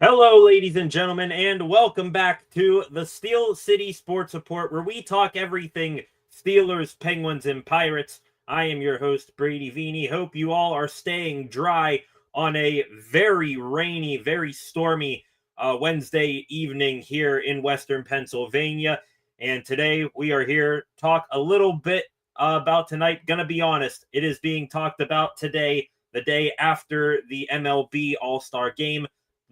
Hello, ladies and gentlemen, and welcome back to the Steel City Sports Report, where we talk everything Steelers, Penguins, and Pirates. I am your host, Brady Vini. Hope you all are staying dry on a very rainy, very stormy Wednesday evening here in Western Pennsylvania. And today we are here to talk a little bit about tonight. Gonna be honest, it is being talked about today, the day after the MLB All-Star Game.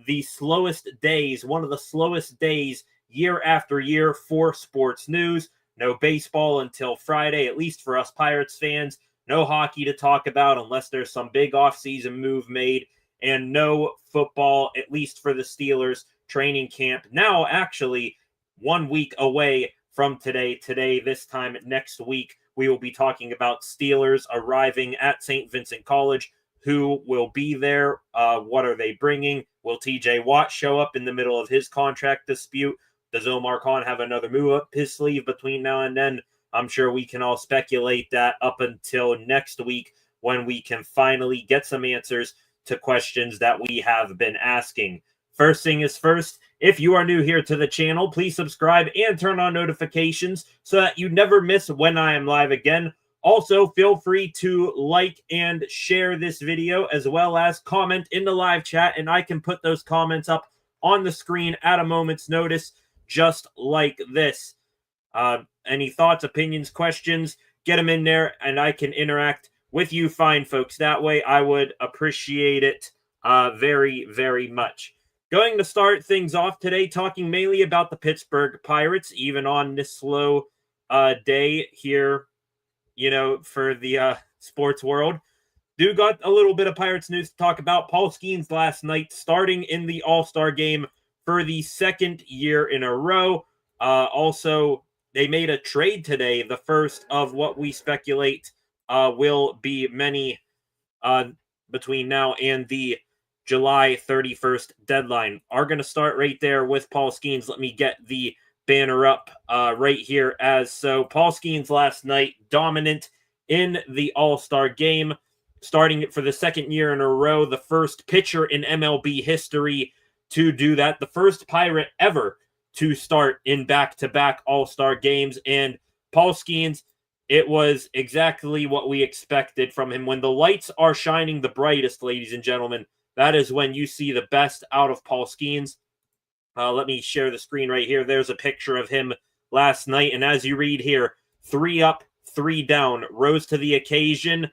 The slowest days, one of the slowest days year after year for sports news. No baseball until Friday, at least for us Pirates fans. No hockey to talk about unless there's some big offseason move made. And no football, at least for the Steelers training camp. Now, actually, 1 week away from today. This time next week, we will be talking about Steelers arriving at St. Vincent College. Who will be there? What are they bringing? Will TJ Watt show up in the middle of his contract dispute? Does Omar Khan have another move up his sleeve between now and then? I'm sure we can all speculate that up until next week when we can finally get some answers to questions that we have been asking. First thing is first, if you are new here to the channel, please subscribe and turn on notifications so that you never miss when I am live again. Also, feel free to like and share this video as well as comment in the live chat, and I can put those comments up on the screen at a moment's notice, just like this. Any thoughts, opinions, questions, get them in there, and I can interact with you fine folks. That way, I would appreciate it very, very much. Going to start things off today, talking mainly about the Pittsburgh Pirates, even on this slow day here, for the sports world. Do got a little bit of Pirates news to talk about. Paul Skenes last night starting in the All-Star game for the second year in a row. Also, they made a trade today, the first of what we speculate will be many between now and the July 31st deadline. Are going to start right there with Paul Skenes. Let me get the banner up right here so Paul Skenes last night dominant in the All-Star game, starting it for the second year in a row, the first pitcher in MLB history to do that, the first Pirate ever to start in back-to-back All-Star games. And Paul Skenes, it was exactly what we expected from him. When the lights are shining the brightest, ladies and gentlemen, that is when you see the best out of Paul Skenes. Let me share the screen right here. There's a picture of him last night. And as you read here, 3 up, 3 down, rose to the occasion,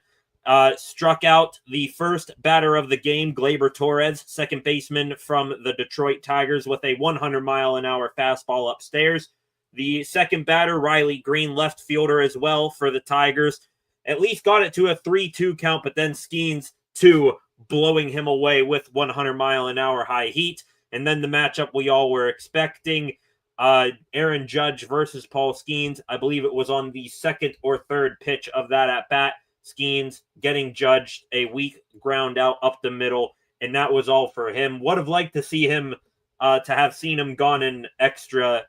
struck out the first batter of the game, Gleyber Torres, second baseman from the Detroit Tigers, with a 100-mile-an-hour fastball upstairs. The second batter, Riley Green, left fielder as well for the Tigers, at least got it to a 3-2 count, but then Skenes, 2, blowing him away with 100-mile-an-hour high heat. And then the matchup we all were expecting, Aaron Judge versus Paul Skenes. I believe it was on the second or third pitch of that at-bat. Skenes getting judged a weak ground out up the middle, and that was all for him. Would have liked to see him, to have seen him gone an extra,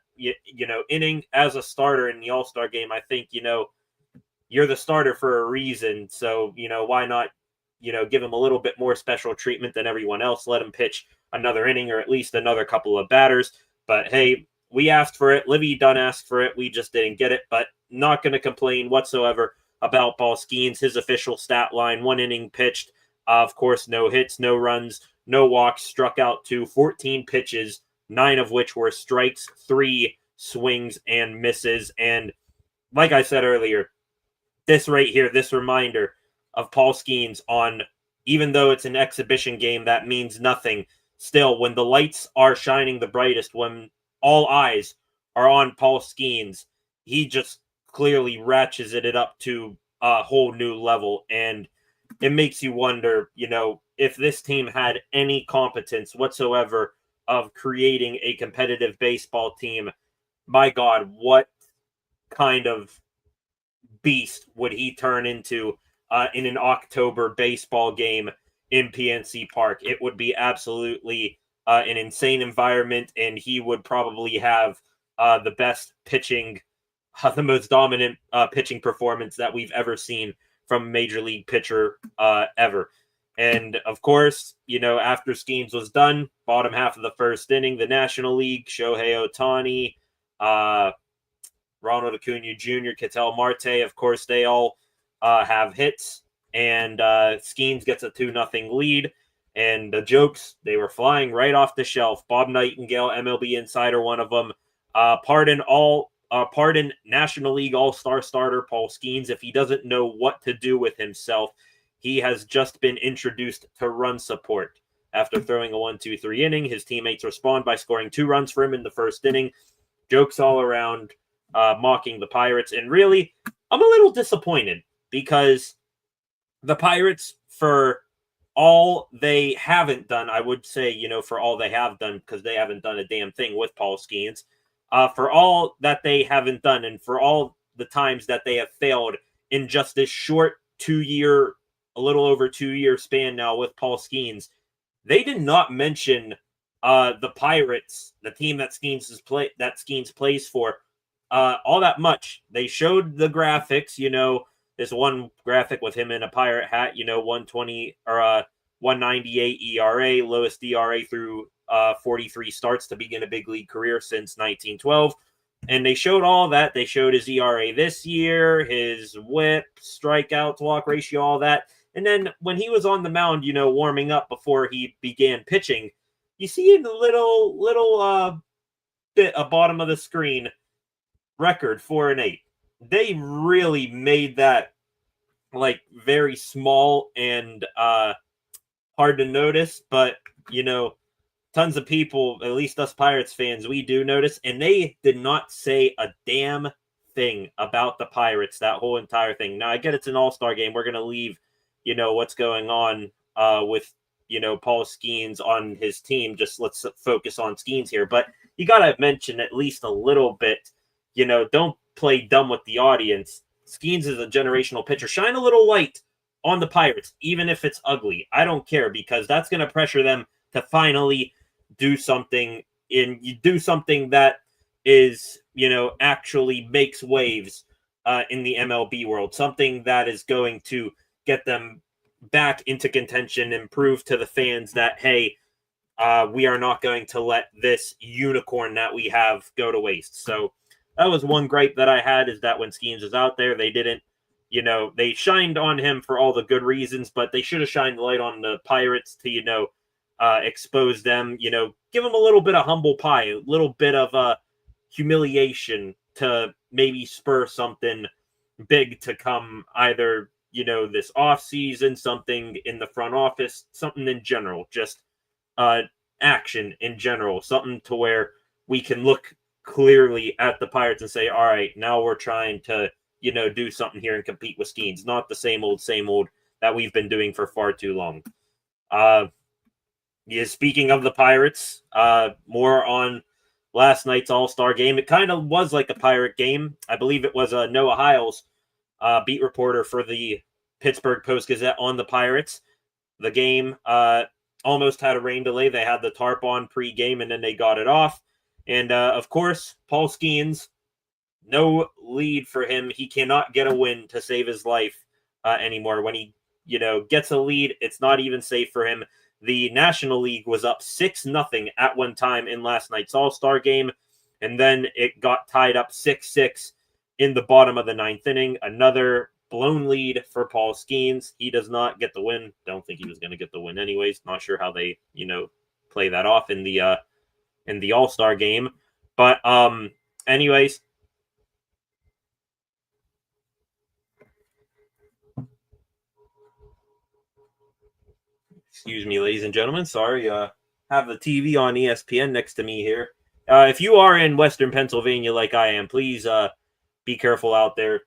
inning as a starter in the All-Star game. I think, you're the starter for a reason, so, why not, give him a little bit more special treatment than everyone else. Let him pitch another inning or at least another couple of batters. But hey, we asked for it. Livy Dunn asked for it. We just didn't get it. But not going to complain whatsoever about Paul Skenes. His official stat line, 1 inning pitched. Of course, no hits, no runs, no walks. Struck out to 14 pitches, 9 of which were strikes, 3 swings and misses. And like I said earlier, this right here, this reminder of Paul Skenes on, even though it's an exhibition game, that means nothing. Still, when the lights are shining the brightest, when all eyes are on Paul Skenes, he just clearly ratchets it up to a whole new level. And it makes you wonder, if this team had any competence whatsoever of creating a competitive baseball team, my God, what kind of beast would he turn into in an October baseball game in PNC Park? It would be absolutely an insane environment, and he would probably have the best pitching, the most dominant pitching performance that we've ever seen from a major league pitcher ever. And of course, after Skenes was done, bottom half of the first inning, the National League, Shohei Ohtani, Ronald Acuna Jr., Ketel Marte, of course, they all have hits. And Skenes gets a 2-0 lead. And the jokes, they were flying right off the shelf. Bob Nightingale, MLB Insider, one of them. Pardon National League All-Star starter Paul Skenes if he doesn't know what to do with himself. He has just been introduced to run support. After throwing a 1-2-3 inning, his teammates respond by scoring 2 runs for him in the first inning. Jokes all around, mocking the Pirates. And really, I'm a little disappointed because the Pirates, for all they haven't done, I would say, for all they have done, because they haven't done a damn thing with Paul Skenes, for all that they haven't done and for all the times that they have failed in just this short 2-year, a little over 2-year span now with Paul Skenes, they did not mention the Pirates, the team that Skenes plays for, all that much. They showed the graphics, this one graphic with him in a Pirate hat, 120 or 198 ERA, lowest ERA through 43 starts to begin a big league career since 1912. And they showed all that. They showed his ERA this year, his whip, strikeouts, walk ratio, all that. And then when he was on the mound, warming up before he began pitching, you see in the little bit at bottom of the screen, record 4-8. They really made that like very small and hard to notice, but tons of people, at least us Pirates fans, we do notice, and they did not say a damn thing about the Pirates, that whole entire thing. Now, I get it's an all-star game. We're going to leave, what's going on with, Paul Skenes on his team. Just let's focus on Skenes here. But you got to mention at least a little bit, don't play dumb with the audience. Skenes is a generational pitcher. Shine a little light on the Pirates, even if it's ugly. I don't care, because that's going to pressure them to finally do something that is, actually makes waves in the MLB world, something that is going to get them back into contention and prove to the fans that, hey, we are not going to let this unicorn that we have go to waste. So that was one gripe that I had, is that when Skenes was out there, they didn't, they shined on him for all the good reasons, but they should have shined the light on the Pirates to, expose them, give them a little bit of humble pie, a little bit of humiliation to maybe spur something big to come, either, this off season, something in the front office, something in general, just action in general, something to where we can look clearly at the Pirates and say, all right, now we're trying to, do something here and compete with Skenes, not the same old that we've been doing for far too long. Yeah, speaking of the Pirates, more on last night's All-Star game. It kind of was like a Pirate game. I believe it was Noah Hiles, beat reporter for the Pittsburgh Post-Gazette, on the Pirates. The game almost had a rain delay. They had the tarp on pre-game, and then they got it off. And, of course, Paul Skenes, no lead for him. He cannot get a win to save his life anymore. When he, gets a lead, it's not even safe for him. The National League was up 6-0 at one time in last night's All-Star game, and then it got tied up 6-6 in the bottom of the ninth inning. Another blown lead for Paul Skenes. He does not get the win. Don't think he was going to get the win anyways. Not sure how they, play that off in the All-Star game. But anyways, excuse me, ladies and gentlemen. Sorry, have the TV on ESPN next to me here. If you are in Western Pennsylvania like I am, please be careful out there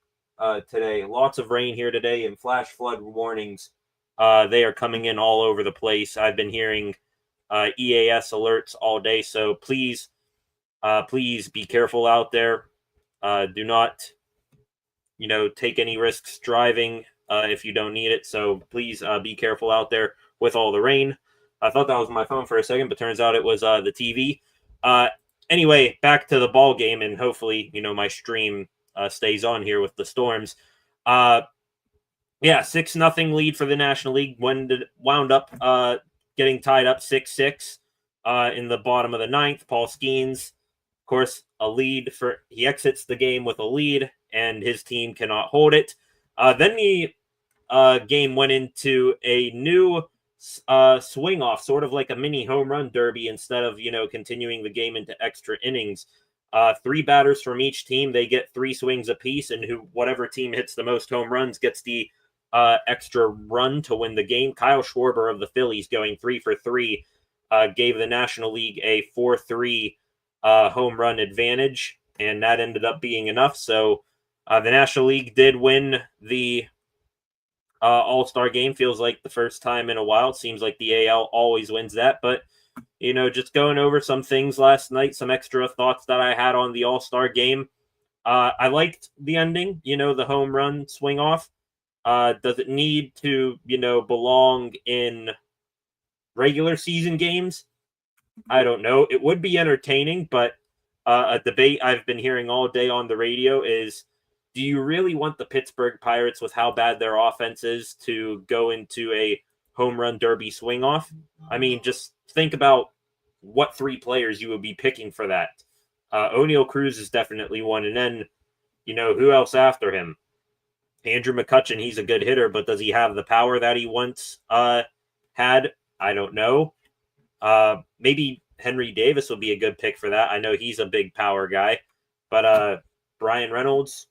today. Lots of rain here today and flash flood warnings. They are coming in all over the place. I've been hearing EAS alerts all day, so please be careful out there. Do not, take any risks driving if you don't need it. So please be careful out there with all the rain. I thought that was my phone for a second, but turns out it was the TV. Anyway, back to the ball game, and hopefully, my stream stays on here with the storms. Yeah, 6-0 lead for the National League. Wound up getting tied up 6-6 in the bottom of the ninth. Paul Skenes, of course, he exits the game with a lead, and his team cannot hold it. Then the game went into a new swing off, sort of like a mini home run derby, instead of continuing the game into extra innings. Three batters from each team, they get three swings apiece, and whatever team hits the most home runs gets the extra run to win the game. Kyle Schwarber of the Phillies, going 3 for 3, gave the National League a 4-3 home run advantage, and that ended up being enough. So the National League did win the All-Star game. Feels like the first time in a while. It seems like the AL always wins that, but just going over some things last night, some extra thoughts that I had on the All-Star game. I liked the ending, the home run swing off. Does it need to, belong in regular season games? I don't know. It would be entertaining, but a debate I've been hearing all day on the radio is, do you really want the Pittsburgh Pirates, with how bad their offense is, to go into a home run derby swing off? I mean, just think about what three players you would be picking for that. O'Neal Cruz is definitely one. And then, who else after him? Andrew McCutchen, he's a good hitter, but does he have the power that he once had? I don't know. Maybe Henry Davis will be a good pick for that. I know he's a big power guy. But Brian Reynolds,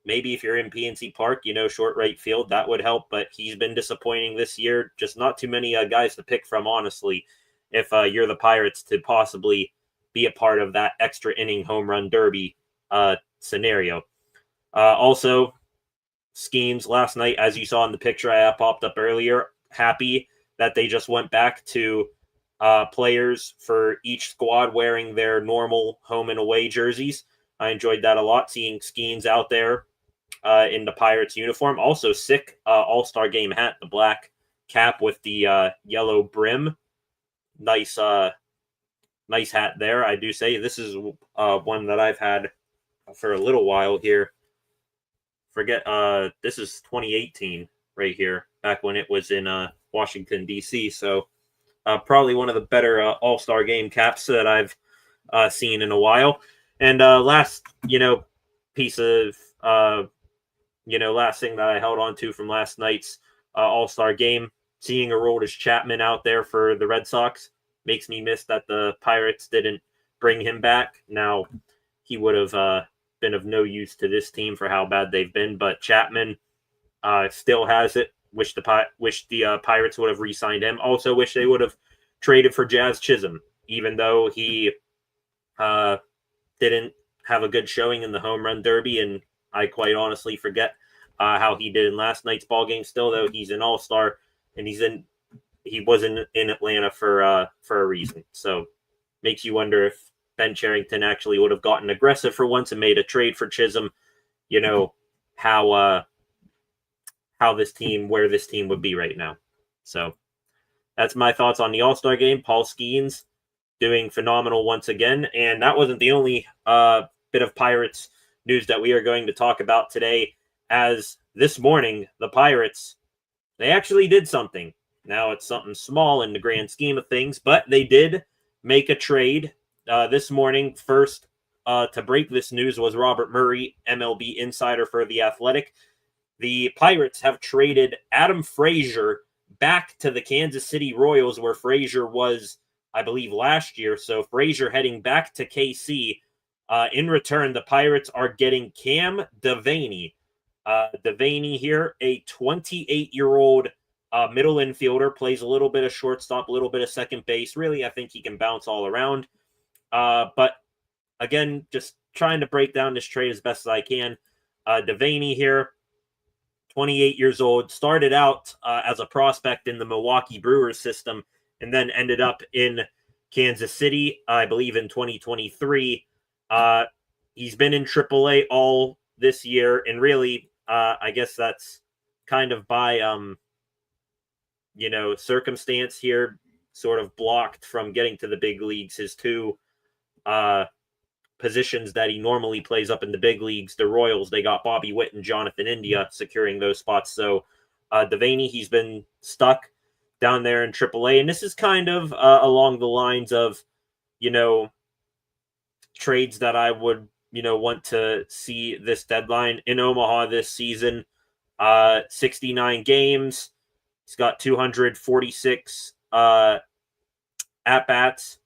maybe if you're in PNC Park, short right field, that would help. But he's been disappointing this year. Just not too many guys to pick from, honestly, if you're the Pirates, to possibly be a part of that extra inning home run derby scenario. Also, Skenes last night, as you saw in the picture I popped up earlier, happy that they just went back to players for each squad wearing their normal home and away jerseys. I enjoyed that a lot, seeing Skenes out there in the Pirates uniform. Also, sick All-Star game hat, the black cap with the yellow brim. Nice hat there, I do say. This is one that I've had for a little while here. This is 2018 right here, back when it was in Washington, D.C. So probably one of the better All-Star game caps that I've seen in a while. And last, piece of, last thing that I held on to from last night's All-Star game, seeing Aroldis Chapman out there for the Red Sox makes me miss that the Pirates didn't bring him back. Now, he would have been of no use to this team for how bad they've been, but Chapman still has it. Wish the Pirates would have re-signed him. Also, wish they would have traded for Jazz Chisholm, even though he didn't have a good showing in the home run derby, and I quite honestly forget how he did in last night's ball game. Still, though, he's an all-star, and he wasn't in Atlanta for a reason. So makes you wonder if Ben Cherington actually would have gotten aggressive for once and made a trade for Chisholm. Where this team would be right now. So that's my thoughts on the All-Star game. Paul Skenes doing phenomenal once again. And that wasn't the only bit of Pirates news that we are going to talk about today, as this morning, the Pirates, they actually did something. Now, it's something small in the grand scheme of things, but they did make a trade this morning. First to break this news was Robert Murray, MLB insider for The Athletic. The Pirates have traded Adam Frazier back to the Kansas City Royals, where Frazier was, I believe, last year. So Frazier heading back to KC. In return, the Pirates are getting Cam Devaney. Devaney here, a 28-year-old middle infielder, plays a little bit of shortstop, a little bit of second base. Really, I think he can bounce all around. But again, just trying to break down this trade as best as I can. Devaney here, 28 years old, started out as a prospect in the Milwaukee Brewers system, and then ended up in Kansas City, I believe, in 2023. He's been in AAA all this year, and really, I guess that's kind of by, circumstance here, sort of blocked from getting to the big leagues. His two positions that he normally plays up in the big leagues. The Royals, they got Bobby Witt and Jonathan India securing those spots. So Devaney, he's been stuck down there in AAA. And this is kind of along the lines of, trades that I would, want to see this deadline. In Omaha this season, 69 games. He's got 246 at-bats,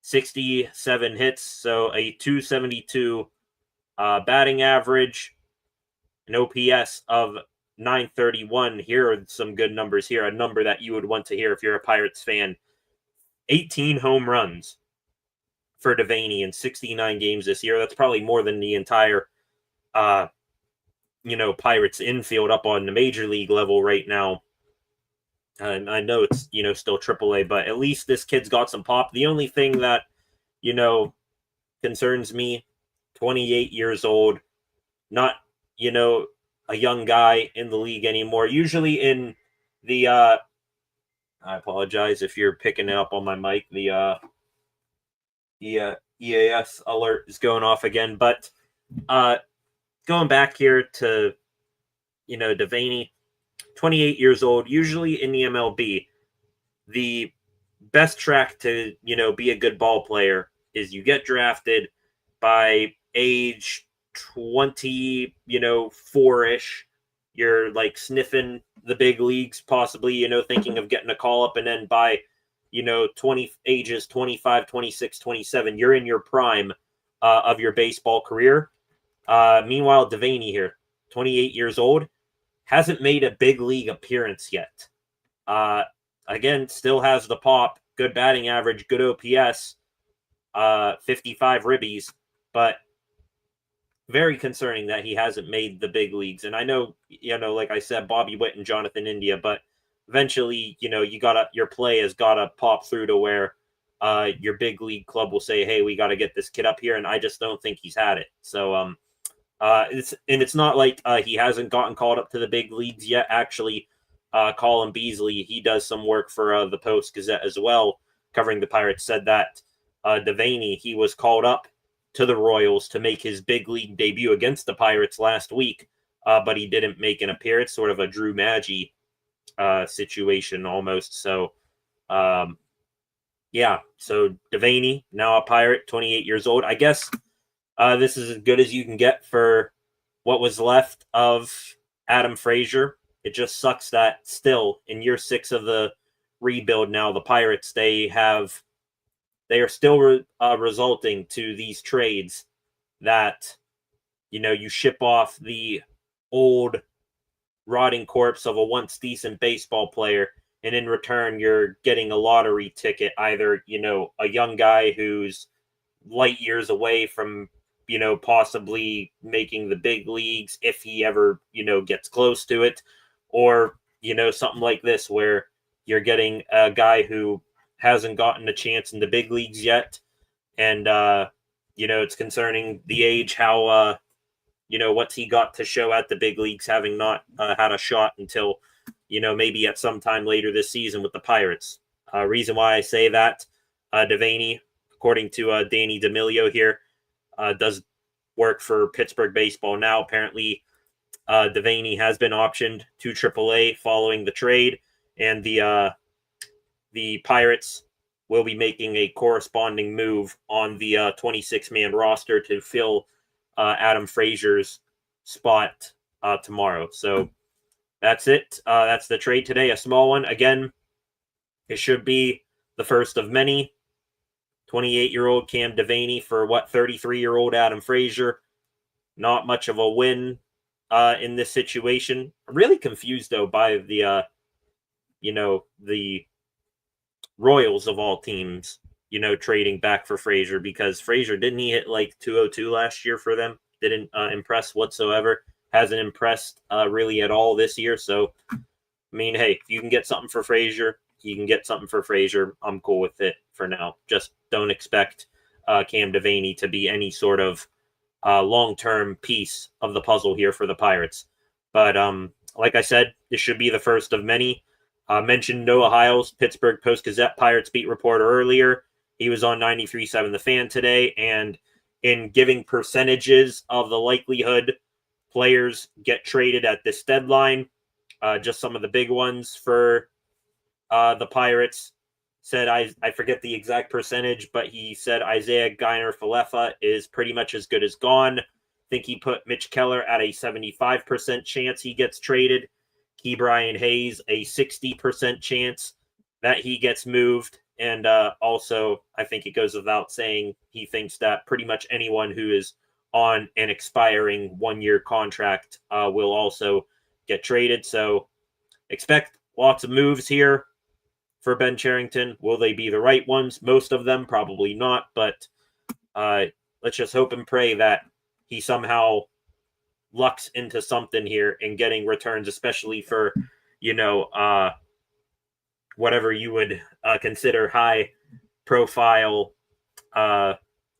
67 hits, so a 272 batting average, an OPS of 931. Here are some good numbers here, a number that you would want to hear if you're a Pirates fan. 18 home runs for Devaney in 69 games this year. That's probably more than the entire, Pirates infield up on the major league level right now. And I know it's, still AAA, but at least this kid's got some pop. The only thing that, concerns me, 28 years old, not, a young guy in the league anymore. Usually in the, I apologize if you're picking it up on my mic, the EAS alert is going off again. But going back here to, Devaney, 28 years old, usually in the MLB, the best track to, be a good ball player is you get drafted by age 24-ish. You're like sniffing the big leagues, possibly, thinking of getting a call up, and then by, ages 25, 26, 27, you're in your prime of your baseball career. Meanwhile, Devaney here, 28 years old, hasn't made a big league appearance yet. Again, still has the pop, good batting average, good OPS, 55 ribbies, but very concerning that he hasn't made the big leagues. And I know, like I said, Bobby Witt and Jonathan India, but eventually, your play has got to pop through to where your big league club will say, hey, we got to get this kid up here. And I just don't think he's had it. So, it's not like he hasn't gotten called up to the big leagues yet. Actually, Colin Beasley, he does some work for the Post-Gazette as well, covering the Pirates, said that Devaney, he was called up to the Royals to make his big league debut against the Pirates last week, but he didn't make an appearance, sort of a Drew Maggi situation almost. So, so Devaney, now a Pirate, 28 years old. I guess this is as good as you can get for what was left of Adam Frazier. It just sucks that still in year 6 of the rebuild now, the Pirates, they are still resulting to these trades that, you ship off the old rotting corpse of a once decent baseball player, and in return you're getting a lottery ticket, either, a young guy who's light years away from, possibly making the big leagues if he ever, gets close to it, or, something like this where you're getting a guy who hasn't gotten a chance in the big leagues yet. And, it's concerning the age, how, what's he got to show at the big leagues, having not had a shot until, maybe at some time later this season with the Pirates. Reason why I say that, Devaney, according to Danny D'Amelio here, does work for Pittsburgh baseball now. Apparently, Devaney has been optioned to AAA following the trade, and the Pirates will be making a corresponding move on the 26-man roster to fill Adam Frazier's spot tomorrow. So that's it. That's the trade today, a small one. Again, it should be the first of many. 28-year-old Cam Devaney for 33-year-old Adam Frazier. Not much of a win in this situation. I'm really confused, though, by the Royals of all teams, trading back for Frazier, because Frazier, didn't he hit like 202 last year for them? Didn't impress whatsoever. Hasn't impressed really at all this year. So, I mean, hey, if you can get something for Frazier, you can get something for Frazier. I'm cool with it for now. Just don't expect Cam Devaney to be any sort of long-term piece of the puzzle here for the Pirates. But like I said, this should be the first of many. Mentioned Noah Hiles, Pittsburgh Post-Gazette Pirates beat reporter earlier. He was on 93.7 The Fan today, and in giving percentages of the likelihood players get traded at this deadline. Just some of the big ones for the Pirates. Said, I forget the exact percentage, but he said Isaiah Giner-Falefa is pretty much as good as gone. I think he put Mitch Keller at a 75% chance he gets traded. Ke'Bryan Hayes, a 60% chance that he gets moved. And also, I think it goes without saying, he thinks that pretty much anyone who is on an expiring one-year contract will also get traded. So expect lots of moves here for Ben Cherington. Will they be the right ones? Most of them, probably not. But let's just hope and pray that he somehow lucks into something here and getting returns, especially for, whatever you would consider high profile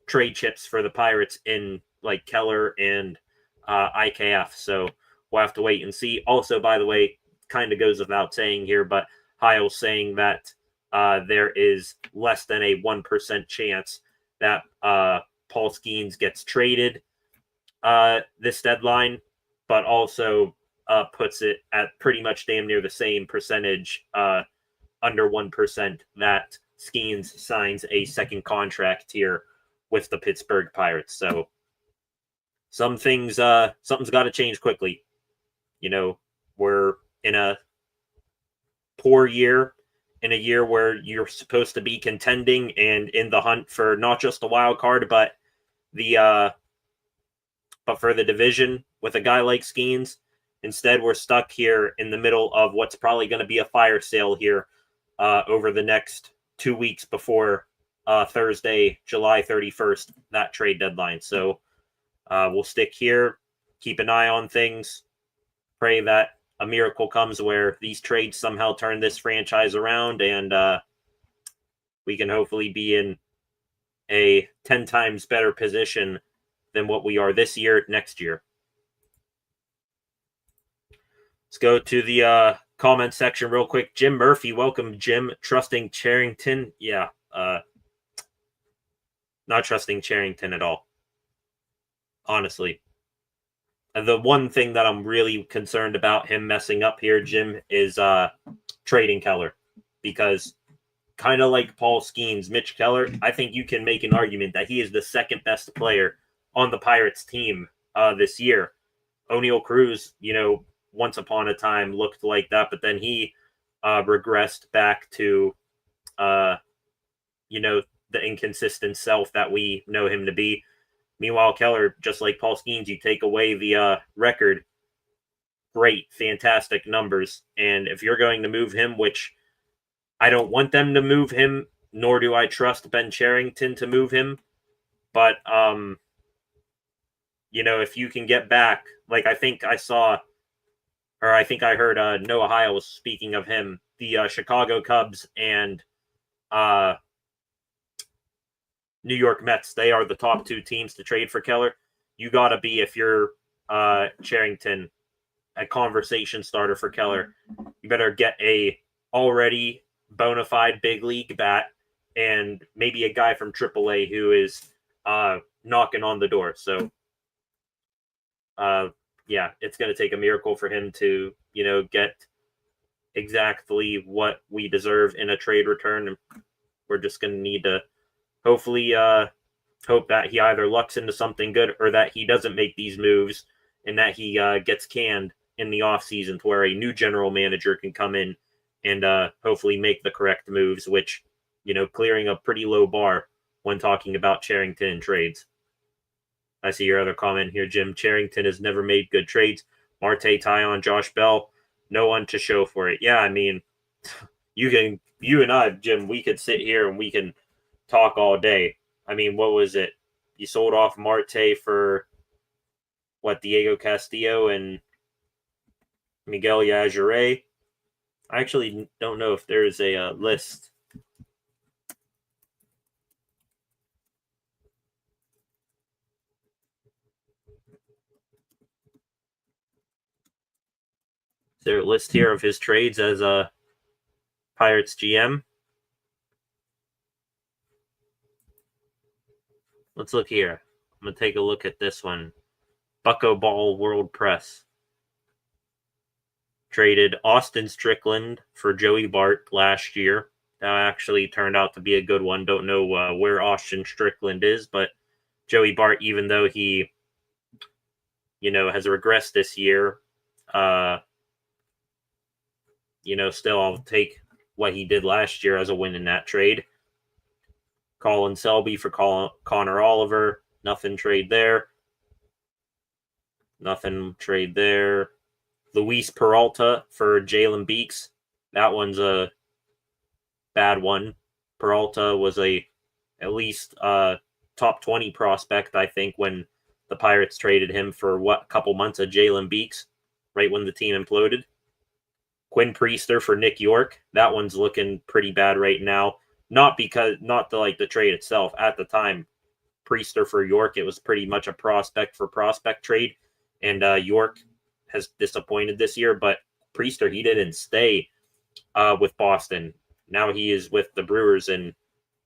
trade chips for the Pirates in like Keller and IKF. So we'll have to wait and see. Also, by the way, kind of goes without saying here, but Heil's saying that there is less than a 1% chance that Paul Skenes gets traded this deadline, but also puts it at pretty much damn near the same percentage, under 1%, that Skenes signs a second contract here with the Pittsburgh Pirates. So something's got to change quickly. We're in a poor year, in a year where you're supposed to be contending and in the hunt for not just the wild card, but for the division with a guy like Skenes. Instead, we're stuck here in the middle of what's probably going to be a fire sale here over the next 2 weeks before Thursday, July 31st, that trade deadline. So we'll stick here, keep an eye on things, pray that a miracle comes where these trades somehow turn this franchise around, and we can hopefully be in a 10 times better position than what we are this year, next year. Let's go to the comment section real quick. Jim Murphy, welcome, Jim. Trusting Cherington? Yeah, not trusting Cherington at all, honestly. The one thing that I'm really concerned about him messing up here, Jim, is trading Keller. Because kind of like Paul Skenes, Mitch Keller, I think you can make an argument that he is the second best player on the Pirates team this year. O'Neal Cruz, once upon a time looked like that, but then he regressed back to, the inconsistent self that we know him to be. Meanwhile, Keller, just like Paul Skenes, you take away the record, great, fantastic numbers. And if you're going to move him, which I don't want them to move him, nor do I trust Ben Cherington to move him, but, if you can get back, like I think I heard Noah Heil was speaking of him, the Chicago Cubs and New York Mets, they are the top two teams to trade for Keller. You got to be, if you're Cherington, a conversation starter for Keller. You better get a already bona fide big league bat and maybe a guy from AAA who is knocking on the door. So, it's going to take a miracle for him to, get exactly what we deserve in a trade return. And we're just going to need to hopefully hope that he either lucks into something good or that he doesn't make these moves and that he gets canned in the offseason to where a new general manager can come in and hopefully make the correct moves, which, clearing a pretty low bar when talking about Cherington and trades. I see your other comment here, Jim. Cherington has never made good trades. Marte, Tyon, Josh Bell, no one to show for it. Yeah, I mean, you and I, Jim, we could sit here and we can talk all day. I mean, what was it? You sold off Marte for Diego Castillo and Miguel Yajure. I actually don't know if there's a list. Is there a list here of his trades as a Pirates GM? Let's look here. I'm going to take a look at this one. Bucko Ball World Press. Traded Austin Strickland for Joey Bart last year. That actually turned out to be a good one. Don't know where Austin Strickland is, but Joey Bart, even though he, has regressed this year, still I'll take what he did last year as a win in that trade. Colin Selby for Connor Oliver. Nothing trade there. Nothing trade there. Luis Peralta for Jalen Beeks. That one's a bad one. Peralta was at least top 20 prospect, I think, when the Pirates traded him for a couple months of Jalen Beeks, right when the team imploded. Quinn Priester for Nick York. That one's looking pretty bad right now. Not the trade itself. At the time, Priester for York, it was pretty much a prospect for prospect trade, and York has disappointed this year. But Priester, he didn't stay with Boston. Now he is with the Brewers, and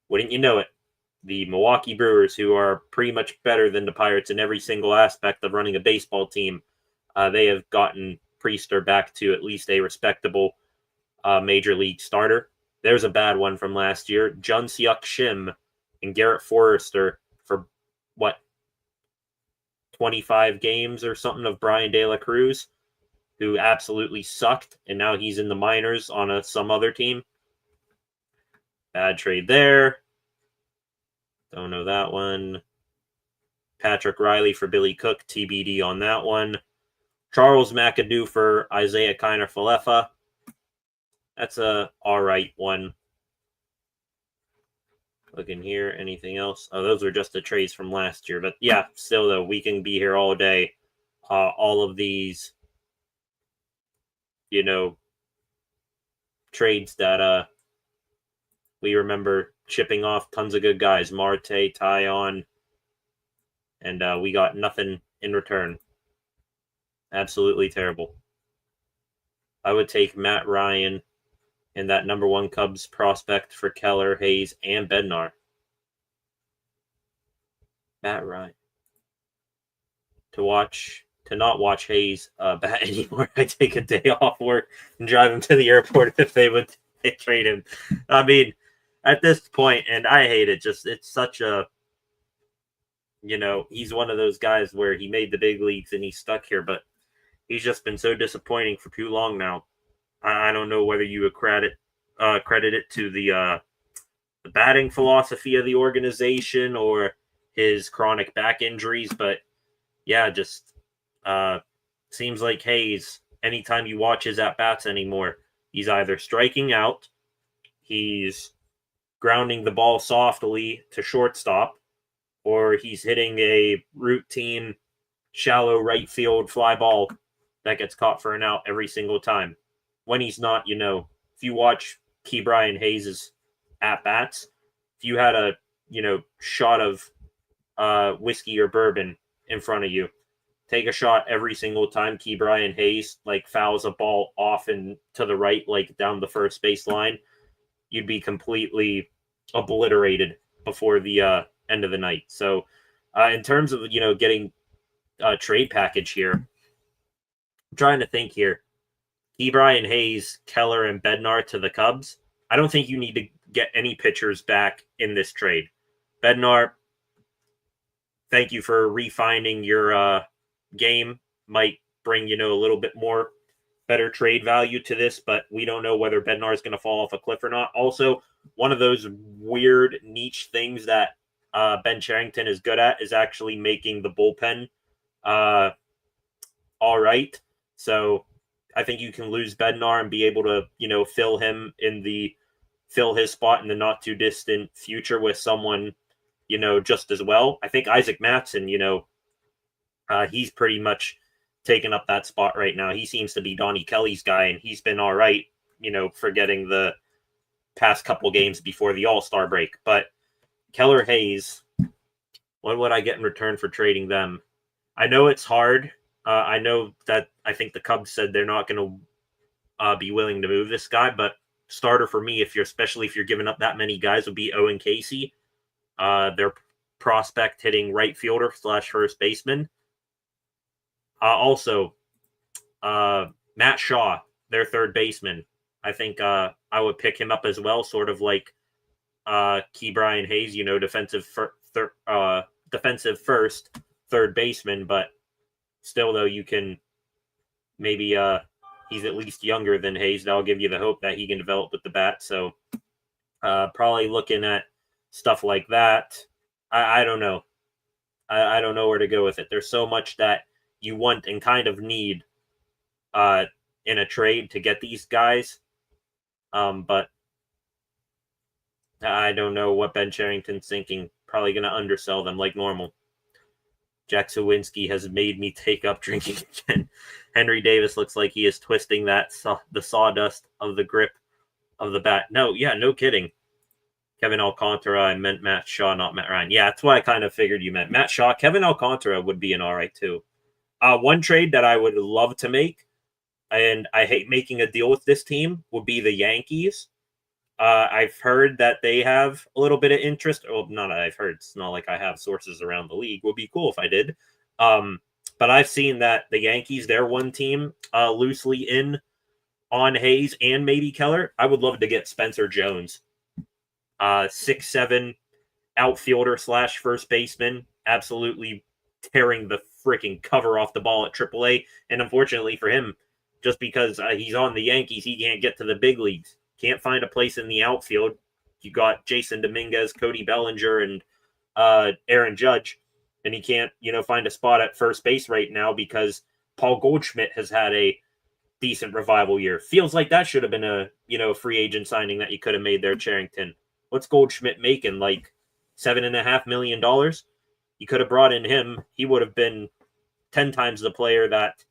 wouldn't you know it, the Milwaukee Brewers, who are pretty much better than the Pirates in every single aspect of running a baseball team, they have gotten Priester back to at least a respectable major league starter. There's a bad one from last year. Jun Seok Shim and Garrett Forrester for 25 games or something of Brian De La Cruz, who absolutely sucked, and now he's in the minors on some other team. Bad trade there. Don't know that one. Patrick Riley for Billy Cook, TBD on that one. Charles McAdoo for Isaiah Kiner-Falefa. That's a all right one. Looking here, anything else? Oh, those were just the trades from last year. But yeah, still though, we can be here all day. All of these, trades that we remember chipping off tons of good guys. Marte, Tyon, and we got nothing in return. Absolutely terrible. I would take Matt Ryan and that number 1 Cubs prospect for Keller, Hayes, and Bednar. Matt Ryan. To not watch Hayes bat anymore, I take a day off work and drive him to the airport if they would trade him. I mean, at this point, and I hate it, it's such a, he's one of those guys where he made the big leagues and he's stuck here, but he's just been so disappointing for too long now. I don't know whether you would credit it to the batting philosophy of the organization or his chronic back injuries, but yeah, just seems like Hayes, anytime you watch his at-bats anymore, he's either striking out, he's grounding the ball softly to shortstop, or he's hitting a routine shallow right field fly ball that gets caught for an out every single time. When he's not, if you watch Ke'Bryan Hayes' at-bats, if you had a, shot of whiskey or bourbon in front of you, take a shot every single time Ke'Bryan Hayes fouls a ball off and to the right, down the first base line, you'd be completely obliterated before the end of the night. So in terms of, getting a trade package here, I'm trying to think here. Ke'Bryan Hayes, Keller, and Bednar to the Cubs. I don't think you need to get any pitchers back in this trade. Bednar, thank you for refining your game. Might bring, a little bit more better trade value to this, but we don't know whether Bednar is going to fall off a cliff or not. Also, one of those weird niche things that Ben Cherington is good at is actually making the bullpen all right. So I think you can lose Bednar and be able to, fill his spot in the not too distant future with someone, just as well. I think Isaac Matson, he's pretty much taken up that spot right now. He seems to be Donnie Kelly's guy, and he's been all right, forgetting the past couple games before the All-Star break. But Keller Hayes, what would I get in return for trading them? I know it's hard. I know that I think the Cubs said they're not going to be willing to move this guy, but starter for me, especially if you're giving up that many guys, would be Owen Casey. They're prospect hitting right fielder / first baseman. Also, Matt Shaw, their third baseman. I think I would pick him up as well, sort of like Key Brian Hayes, defensive first, third baseman, but still, though, you can maybe he's at least younger than Hayes. That'll give you the hope that he can develop with the bat. So probably looking at stuff like that. I don't know. I don't know where to go with it. There's so much that you want and kind of need in a trade to get these guys. But I don't know what Ben Cherington's thinking. Probably going to undersell them like normal. Jack Sawinski has made me take up drinking again. Henry Davis looks like he is twisting the sawdust of the grip of the bat. No kidding. Kevin Alcantara, I meant Matt Shaw, not Matt Ryan. Yeah, that's why I kind of figured you meant Matt Shaw. Kevin Alcantara would be an all right too. One trade that I would love to make, and I hate making a deal with this team, would be the Yankees. I've heard that they have a little bit of interest. Well, not I've heard. It's not like I have sources around the league. Would be cool if I did. But I've seen that the Yankees, they're one team loosely in on Hayes and maybe Keller. I would love to get Spencer Jones, 6'7" outfielder / first baseman, absolutely tearing the freaking cover off the ball at AAA. And unfortunately for him, just because he's on the Yankees, he can't get to the big leagues. Can't find a place in the outfield. You got Jason Dominguez, Cody Bellinger, and Aaron Judge, and he can't, find a spot at first base right now because Paul Goldschmidt has had a decent revival year. Feels like that should have been a, free agent signing that you could have made there, Cherington. What's Goldschmidt making? Like $7.5 million? You could have brought in him. He would have been 10 times the player that,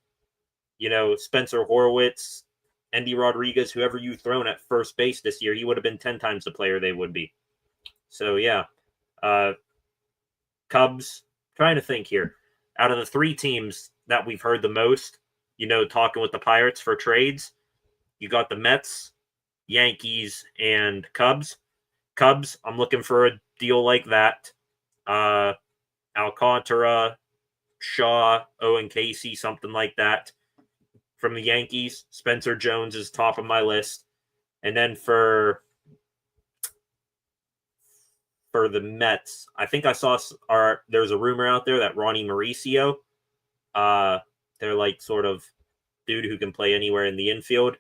Spencer Horwitz, Andy Rodriguez, whoever you've thrown at first base this year, he would have been 10 times the player they would be. So, yeah. Cubs, trying to think here. Out of the three teams that we've heard the most, talking with the Pirates for trades, you got the Mets, Yankees, and Cubs. Cubs, I'm looking for a deal like that. Alcantara, Shaw, Owen Casey, something like that. From the Yankees, Spencer Jones is top of my list. And then for the Mets, I think I saw there's a rumor out there that Ronnie Mauricio, they're like sort of dude who can play anywhere in the infield.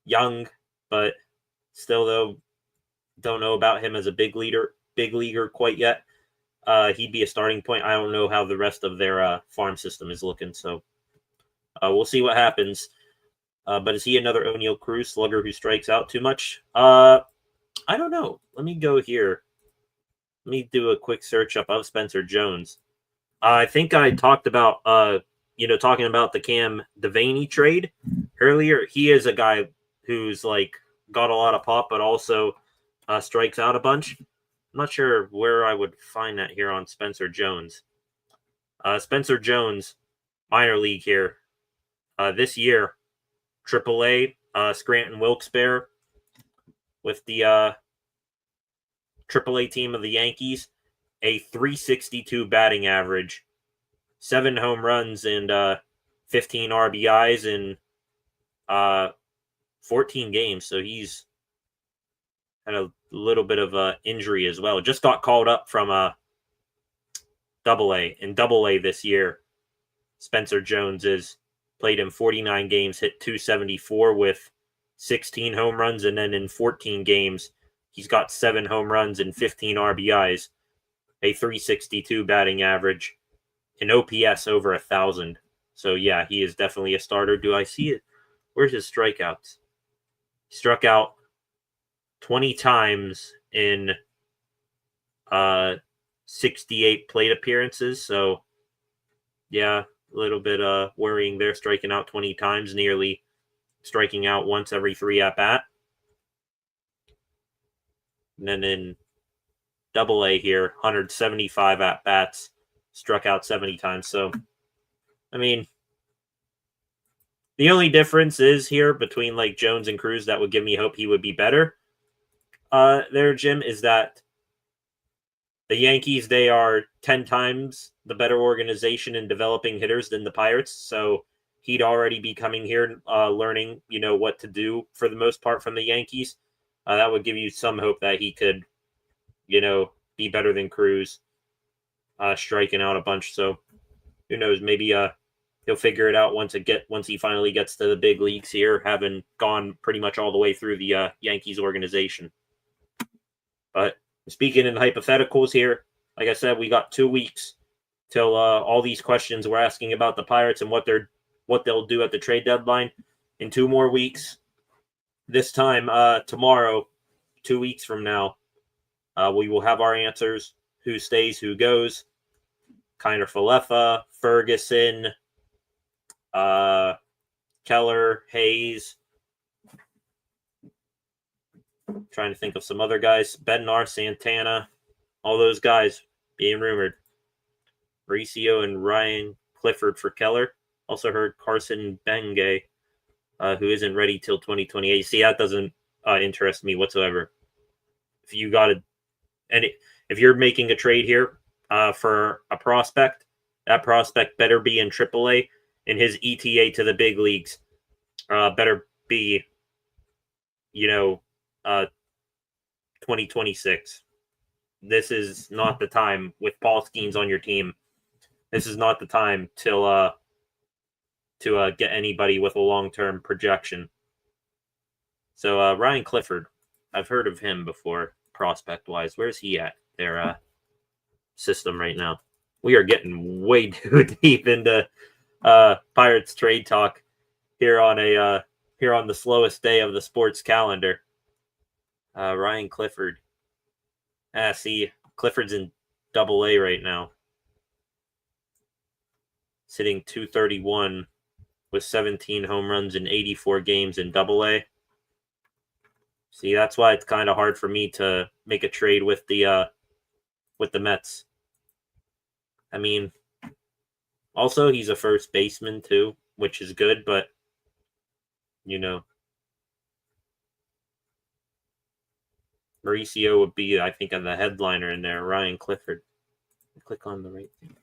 Young, but still though, don't know about him as a big leaguer quite yet. He'd be a starting point. I don't know how the rest of their farm system is looking, so we'll see what happens. But is he another O'Neal Cruz slugger who strikes out too much? I don't know. Let me go here. Let me do a quick search up of Spencer Jones. I think I talked about, talking about the Cam Devaney trade earlier. He is a guy who's like got a lot of pop, but also strikes out a bunch. I'm not sure where I would find that here on Spencer Jones. Spencer Jones, minor league here. This year, AAA, Scranton Wilkes-Barre with the AAA team of the Yankees, a .362 batting average, 7 home runs and 15 RBIs in 14 games. So he's had a little bit of injury as well. Just got called up from Double-A. In Double-A this year, Spencer Jones is played in 49 games, hit .274 with 16 home runs, and then in 14 games, he's got 7 home runs and 15 RBIs, a .362 batting average, an OPS over 1,000. So, yeah, he is definitely a starter. Do I see it? Where's his strikeouts? He struck out 20 times in 68 plate appearances. So, yeah, a little bit worrying there, striking out 20 times, nearly striking out once every 3 at-bat. And then in Double-A here, 175 at-bats, struck out 70 times. So, I mean, the only difference is here between like Jones and Cruz that would give me hope he would be better there, Jim, is that The Yankees, they are 10 times the better organization in developing hitters than the Pirates. So he'd already be coming here learning, what to do for the most part from the Yankees. That would give you some hope that he could, be better than Cruz, striking out a bunch. So who knows? Maybe he'll figure it out once he finally gets to the big leagues here, having gone pretty much all the way through the Yankees organization. But speaking in hypotheticals here, like I said, we got 2 weeks till all these questions we're asking about the Pirates and what they'll do at the trade deadline. In 2 more weeks, this time tomorrow, 2 weeks from now, we will have our answers: who stays, who goes. Kiner Falefa, Ferguson, Keller, Hayes. Trying to think of some other guys. Bednar, Santana, all those guys being rumored. Mauricio and Ryan Clifford for Keller. Also heard Carson Bengay, who isn't ready till 2028. See, that doesn't interest me whatsoever. If you're making a trade here for a prospect, that prospect better be in AAA, and his ETA to the big leagues better be, 2026. This is not the time with Paul Skenes on your team. This is not the time to get anybody with a long-term projection. So Ryan Clifford, I've heard of him before, prospect-wise. Where's he at? Their system right now. We are getting way too deep into Pirates trade talk here on the slowest day of the sports calendar. Ryan Clifford. See, Clifford's in AA right now, sitting 231 with 17 home runs in 84 games in AA. See, that's why it's kind of hard for me to make a trade with the Mets. I mean, also he's a first baseman too, which is good, but Mauricio would be, I think, the headliner in there. Ryan Clifford. Click on the right thing.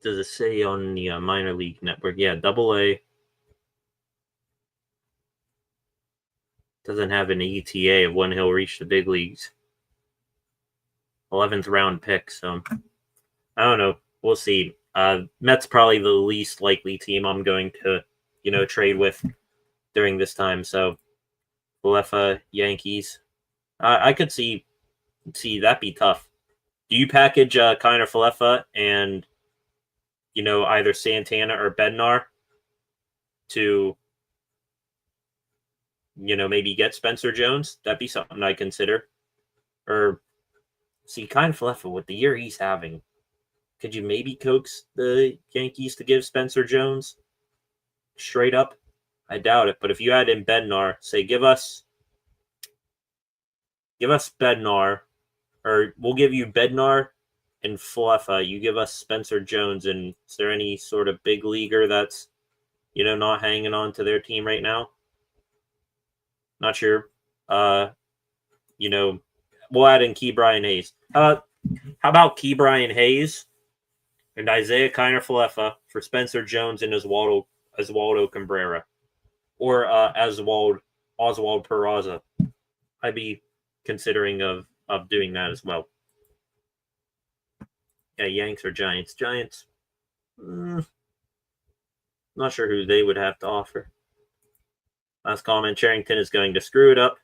Does it say on the minor league network? Yeah, AA. Doesn't have an ETA of when he'll reach the big leagues. 11th round pick, so I don't know. We'll see. Mets probably the least likely team I'm going to, trade with during this time. So, Falefa, Yankees. I could see that be tough. Do you package Kiner Falefa and, either Santana or Bednar to, maybe get Spencer Jones? That'd be something I'd consider. Or, see, Kiner Falefa, with the year he's having, could you maybe coax the Yankees to give Spencer Jones straight up? I doubt it. But if you add in Bednar, say give us Bednar, or we'll give you Bednar and Falefa. You give us Spencer Jones, and is there any sort of big leaguer that's not hanging on to their team right now? Not sure. We'll add in Ke'Bryan Hayes. How about Ke'Bryan Hayes and Isaiah Kiner Falefa for Spencer Jones and Oswaldo Cabrera, or Oswald Peraza? I'd be considering of doing that as well. Yeah, Yanks or Giants? Giants. Not sure who they would have to offer. Last comment: Charrington is going to screw it up.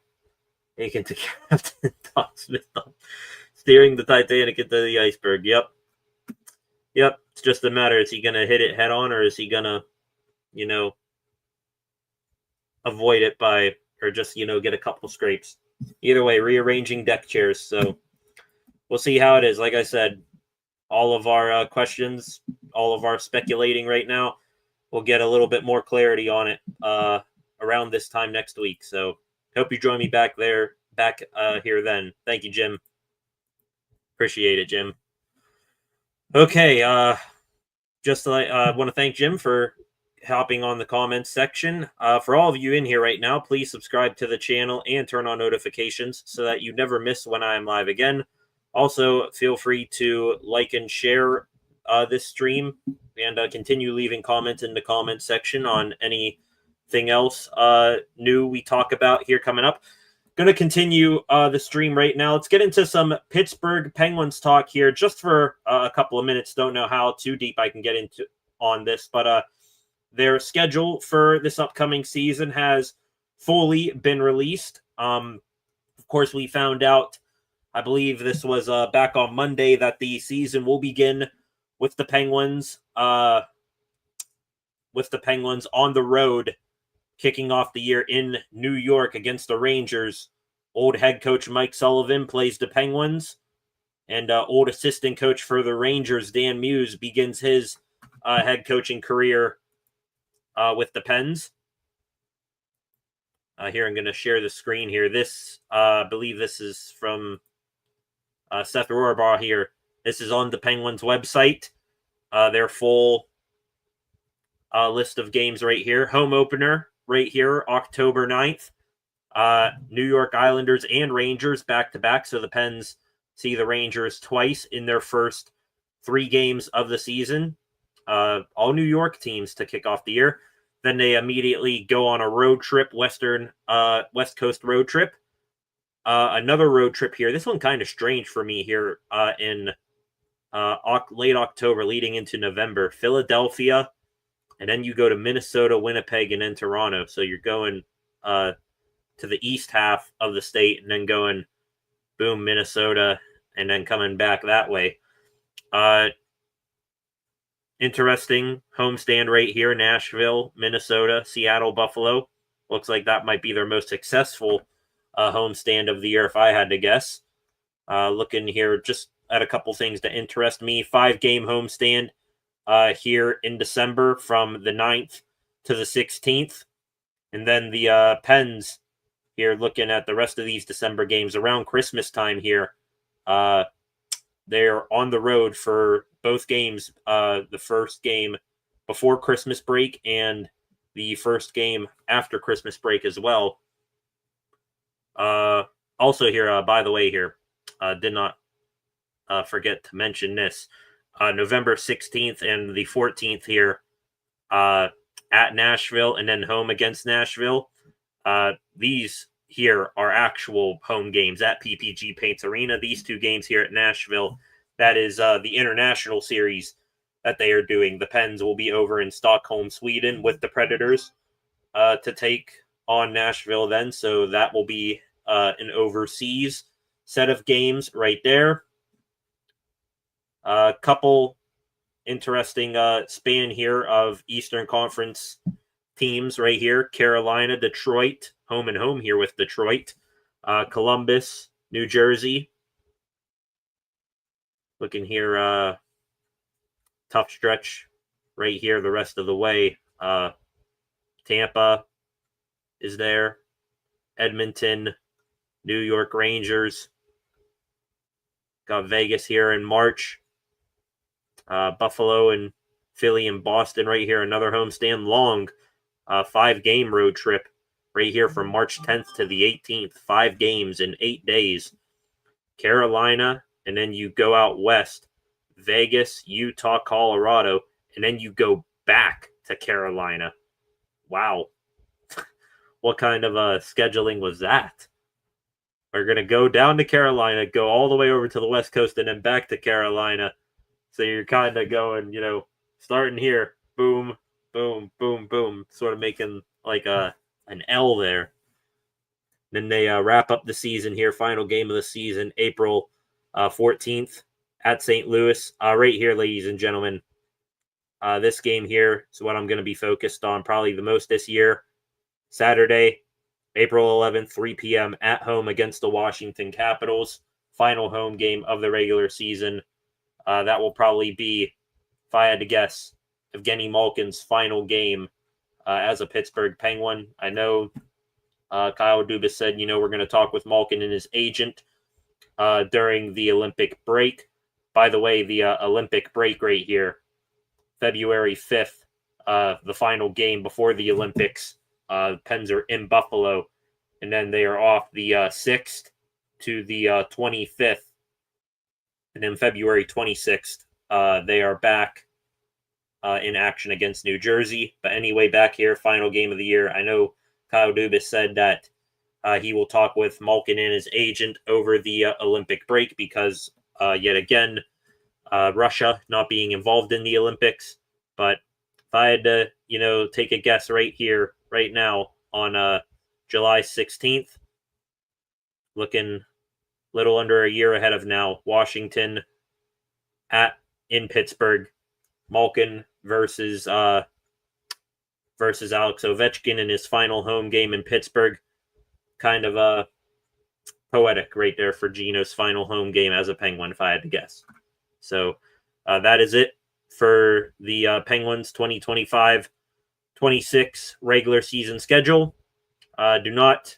Aiken to Captain Tom Smith, steering the Titanic into the iceberg. Yep. It's just a matter: is he going to hit it head on, or is he going to, avoid it or just get a couple scrapes? Either way, rearranging deck chairs. So we'll see how it is. Like I said, all of our questions, all of our speculating right now, we'll get a little bit more clarity on it around this time next week. So hope you join me back here then. Thank you, Jim. Appreciate it, Jim. Okay, just I want to thank Jim for hopping on the comments section. For all of you in here right now, please subscribe to the channel and turn on notifications so that you never miss when I am live again. Also, feel free to like and share this stream and continue leaving comments in the comments section on anything else new we talk about here coming up. Going to continue the stream right now. Let's get into some Pittsburgh Penguins talk here just for a couple of minutes. Don't know how too deep I can get into on this, but their schedule for this upcoming season has fully been released. Of course, we found out, I believe this was back on Monday, that the season will begin with the Penguins on the road, kicking off the year in New York against the Rangers. Old head coach Mike Sullivan plays the Penguins, and old assistant coach for the Rangers, Dan Muse, begins his head coaching career with the Pens. Here, I'm going to share the screen here. This, I believe this is from Seth Rohrabaugh here. This is on the Penguins website. Their full list of games right here. Home opener right here, October 9th. New York Islanders and Rangers back-to-back. So the Pens see the Rangers twice in their first 3 games of the season. All New York teams to kick off the year. Then they immediately go on a road trip, West Coast road trip. Another road trip here. This one kind of strange for me here in late October leading into November. Philadelphia, and then you go to Minnesota, Winnipeg, and then Toronto. So you're going to the east half of the state and then going, boom, Minnesota, and then coming back that way. Interesting homestand right here, Nashville, Minnesota, Seattle, Buffalo. Looks like that might be their most successful homestand of the year, if I had to guess. Looking here just at a couple things that interest me. 5-game homestand here in December from the 9th to the 16th. And then the Pens here, looking at the rest of these December games around Christmas time here. They're on the road for both games, the first game before Christmas break and the first game after Christmas break as well. Also here, by the way here, did not forget to mention this. November 16th and the 14th here at Nashville and then home against Nashville. These here are actual home games at PPG Paints Arena. These 2 games here at Nashville, that is the international series that they are doing. The Pens will be over in Stockholm, Sweden with the Predators to take on Nashville then. So that will be an overseas set of games right there. A couple interesting span here of Eastern Conference teams right here. Carolina, Detroit, home and home here with Detroit. Columbus, New Jersey. Looking here, tough stretch right here the rest of the way. Tampa is there. Edmonton, New York Rangers. Got Vegas here in March. Buffalo and Philly and Boston right here. Another homestand. Long 5-game road trip right here from March 10th to the 18th. 5 games in 8 days. Carolina, and then you go out west. Vegas, Utah, Colorado, and then you go back to Carolina. Wow. What kind of scheduling was that? We're going to go down to Carolina, go all the way over to the West Coast, and then back to Carolina. So you're kind of going, starting here, boom, boom, boom, boom, sort of making like an L there. Then they wrap up the season here, final game of the season, April 14th at St. Louis. Right here, ladies and gentlemen, this game here is what I'm going to be focused on probably the most this year. Saturday, April 11th, 3 p.m. at home against the Washington Capitals. Final home game of the regular season. That will probably be, if I had to guess, Evgeny Malkin's final game as a Pittsburgh Penguin. I know Kyle Dubas said, we're going to talk with Malkin and his agent during the Olympic break. By the way, the Olympic break right here, February 5th the final game before the Olympics. Pens are in Buffalo, and then they are off the 6th to the 25th. And then February 26th, they are back in action against New Jersey. But anyway, back here, final game of the year. I know Kyle Dubas said that he will talk with Malkin and his agent over the Olympic break because, yet again, Russia not being involved in the Olympics. But if I had to, take a guess right here, right now, on July 16th, looking a little under a year ahead of now, Washington in Pittsburgh, Malkin versus Alex Ovechkin in his final home game in Pittsburgh. Kind of poetic right there for Gino's final home game as a Penguin, if I had to guess. So that is it for the Penguins 2025-26 regular season schedule. Do not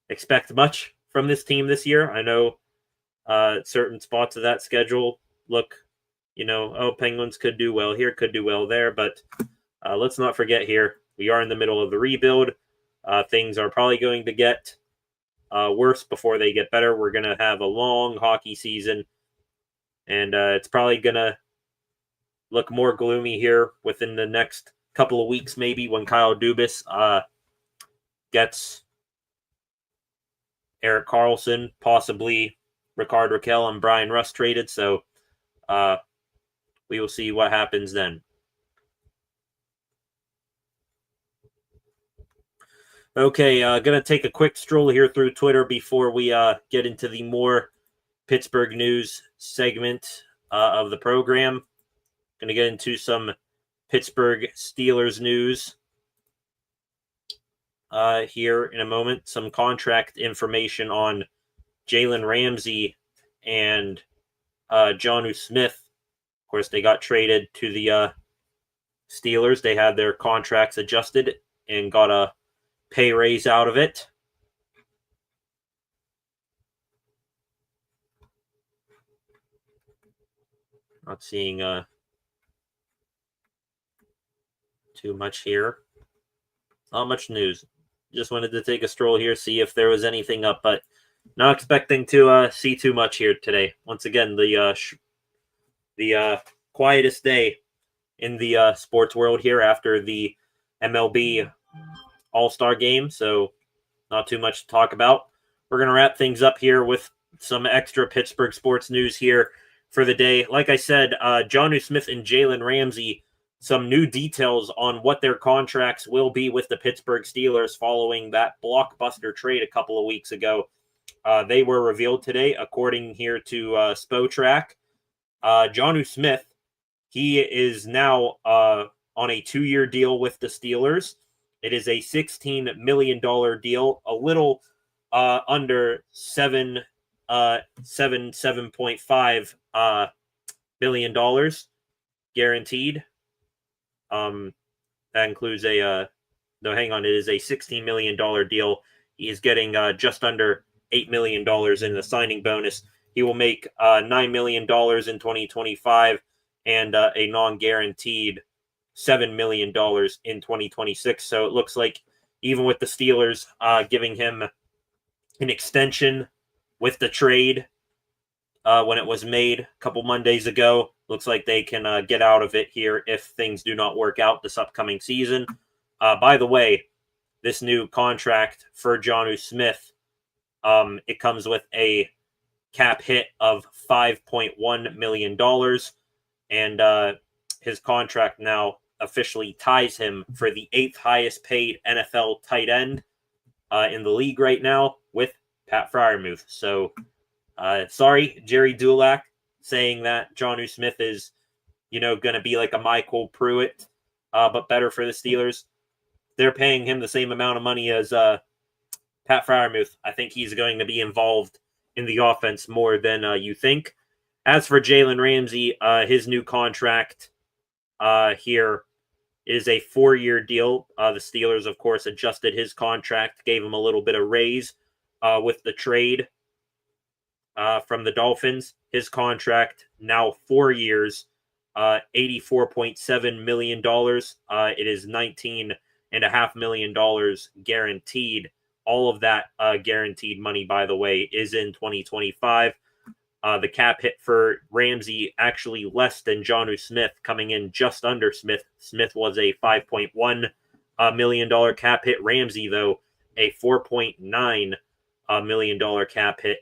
expect much from this team this year. I know certain spots of that schedule look, Penguins could do well here, could do well there, but let's not forget here, we are in the middle of the rebuild. Things are probably going to get worse before they get better. We're going to have a long hockey season, and it's probably going to look more gloomy here within the next couple of weeks, maybe, when Kyle Dubas gets Erik Karlsson, possibly Rickard Rakell and Brian Rust traded. So we will see what happens then. Okay, going to take a quick stroll here through Twitter before we get into the more Pittsburgh news segment of the program. Going to get into some Pittsburgh Steelers news here in a moment. Some contract information on Jalen Ramsey and Jonnu Smith. Of course, they got traded to the Steelers. They had their contracts adjusted and got a pay raise out of it. Not seeing too much here. Not much news. Just wanted to take a stroll here, see if there was anything up, but not expecting to see too much here today. Once again, the quietest day in the sports world here after the MLB All-Star game, so not too much to talk about. We're going to wrap things up here with some extra Pittsburgh sports news here for the day. Like I said, Jonnu Smith and Jalen Ramsey, some new details on what their contracts will be with the Pittsburgh Steelers following that blockbuster trade a couple of weeks ago. They were revealed today, according here to Spotrac. Jonnu Smith, he is now on a 2-year deal with the Steelers. It is a $16 million deal, a little under $7.5 million guaranteed. That includes it is a $16 million deal. He is getting just under $8 million in the signing bonus. He will make $9 million in 2025 and a non-guaranteed $7 million in 2026. So it looks like even with the Steelers giving him an extension with the trade when it was made a couple Mondays ago, looks like they can get out of it here if things do not work out this upcoming season. By the way, this new contract for Jonnu Smith, it comes with a cap hit of $5.1 million, and his contract now officially ties him for the 8th highest paid NFL tight end in the league right now with Pat Freiermuth. So, sorry, Jerry Dulac, saying that Jonnu Smith is, going to be like a Michael Pruitt, but better for the Steelers. They're paying him the same amount of money as Pat Freiermuth. I think he's going to be involved in the offense more than you think. As for Jalen Ramsey, his new contract here is a 4-year deal. The Steelers, of course, adjusted his contract, gave him a little bit of raise with the trade from the Dolphins. His contract now 4 years, $84.7 million. It is $19.5 million guaranteed. All of that guaranteed money, by the way, is in 2025. The cap hit for Ramsey actually less than Jonnu Smith, coming in just under Smith. Smith was a $5.1 million cap hit. Ramsey, though, a $4.9 million cap hit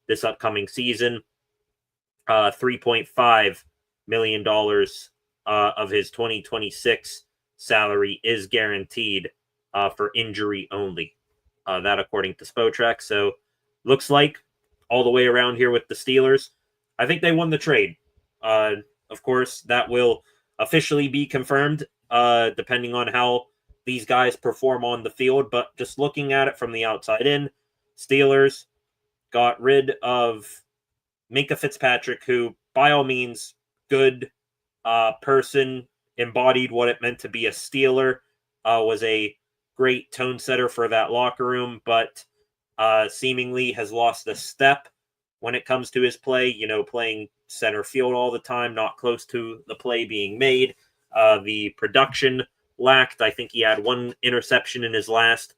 this upcoming season. $3.5 million of his 2026 salary is guaranteed for injury only. That according to Spotrac. So looks like all the way around here with the Steelers, I think they won the trade. Of course, that will officially be confirmed depending on how these guys perform on the field. But just looking at it from the outside in, Steelers got rid of Minka Fitzpatrick, who, by all means, good person, embodied what it meant to be a Steeler, was a great tone setter for that locker room, but seemingly has lost a step when it comes to his play, playing center field all the time, not close to the play being made. The production lacked. I think he had one interception in his last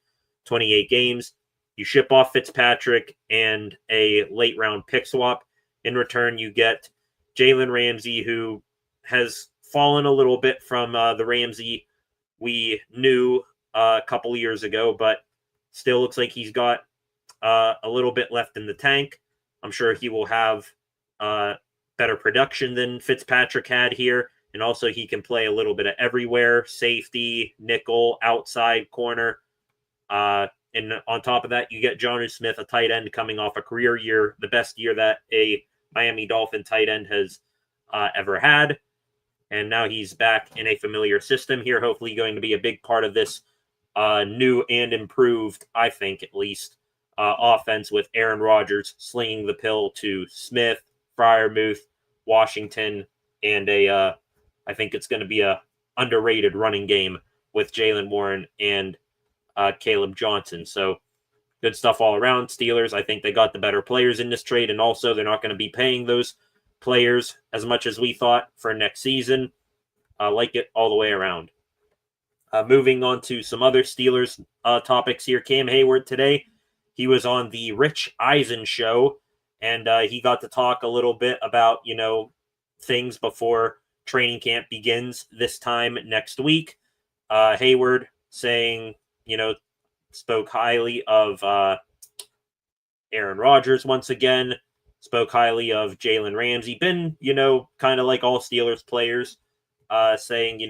28 games. You ship off Fitzpatrick and a late round pick swap. In return, you get Jalen Ramsey, who has fallen a little bit from the Ramsey we knew a couple years ago, but still looks like he's got a little bit left in the tank. I'm sure he will have better production than Fitzpatrick had here, and also he can play a little bit of everywhere, safety, nickel, outside, corner. And on top of that, you get Jonnu Smith, a tight end coming off a career year, the best year that a Miami Dolphin tight end has ever had. And now he's back in a familiar system here, hopefully going to be a big part of this new and improved, I think at least, offense with Aaron Rodgers slinging the pill to Smith, Freiermuth, Washington, and I think it's going to be a underrated running game with Jaylen Warren and Caleb Johnson. So good stuff all around. Steelers, I think they got the better players in this trade, and also they're not going to be paying those players as much as we thought for next season. Like it all the way around. Moving on to some other Steelers topics here. Cam Hayward today, he was on the Rich Eisen show, and he got to talk a little bit about, things before training camp begins this time next week. Hayward saying, spoke highly of Aaron Rodgers once again, spoke highly of Jalen Ramsey, been, kind of like all Steelers players, saying,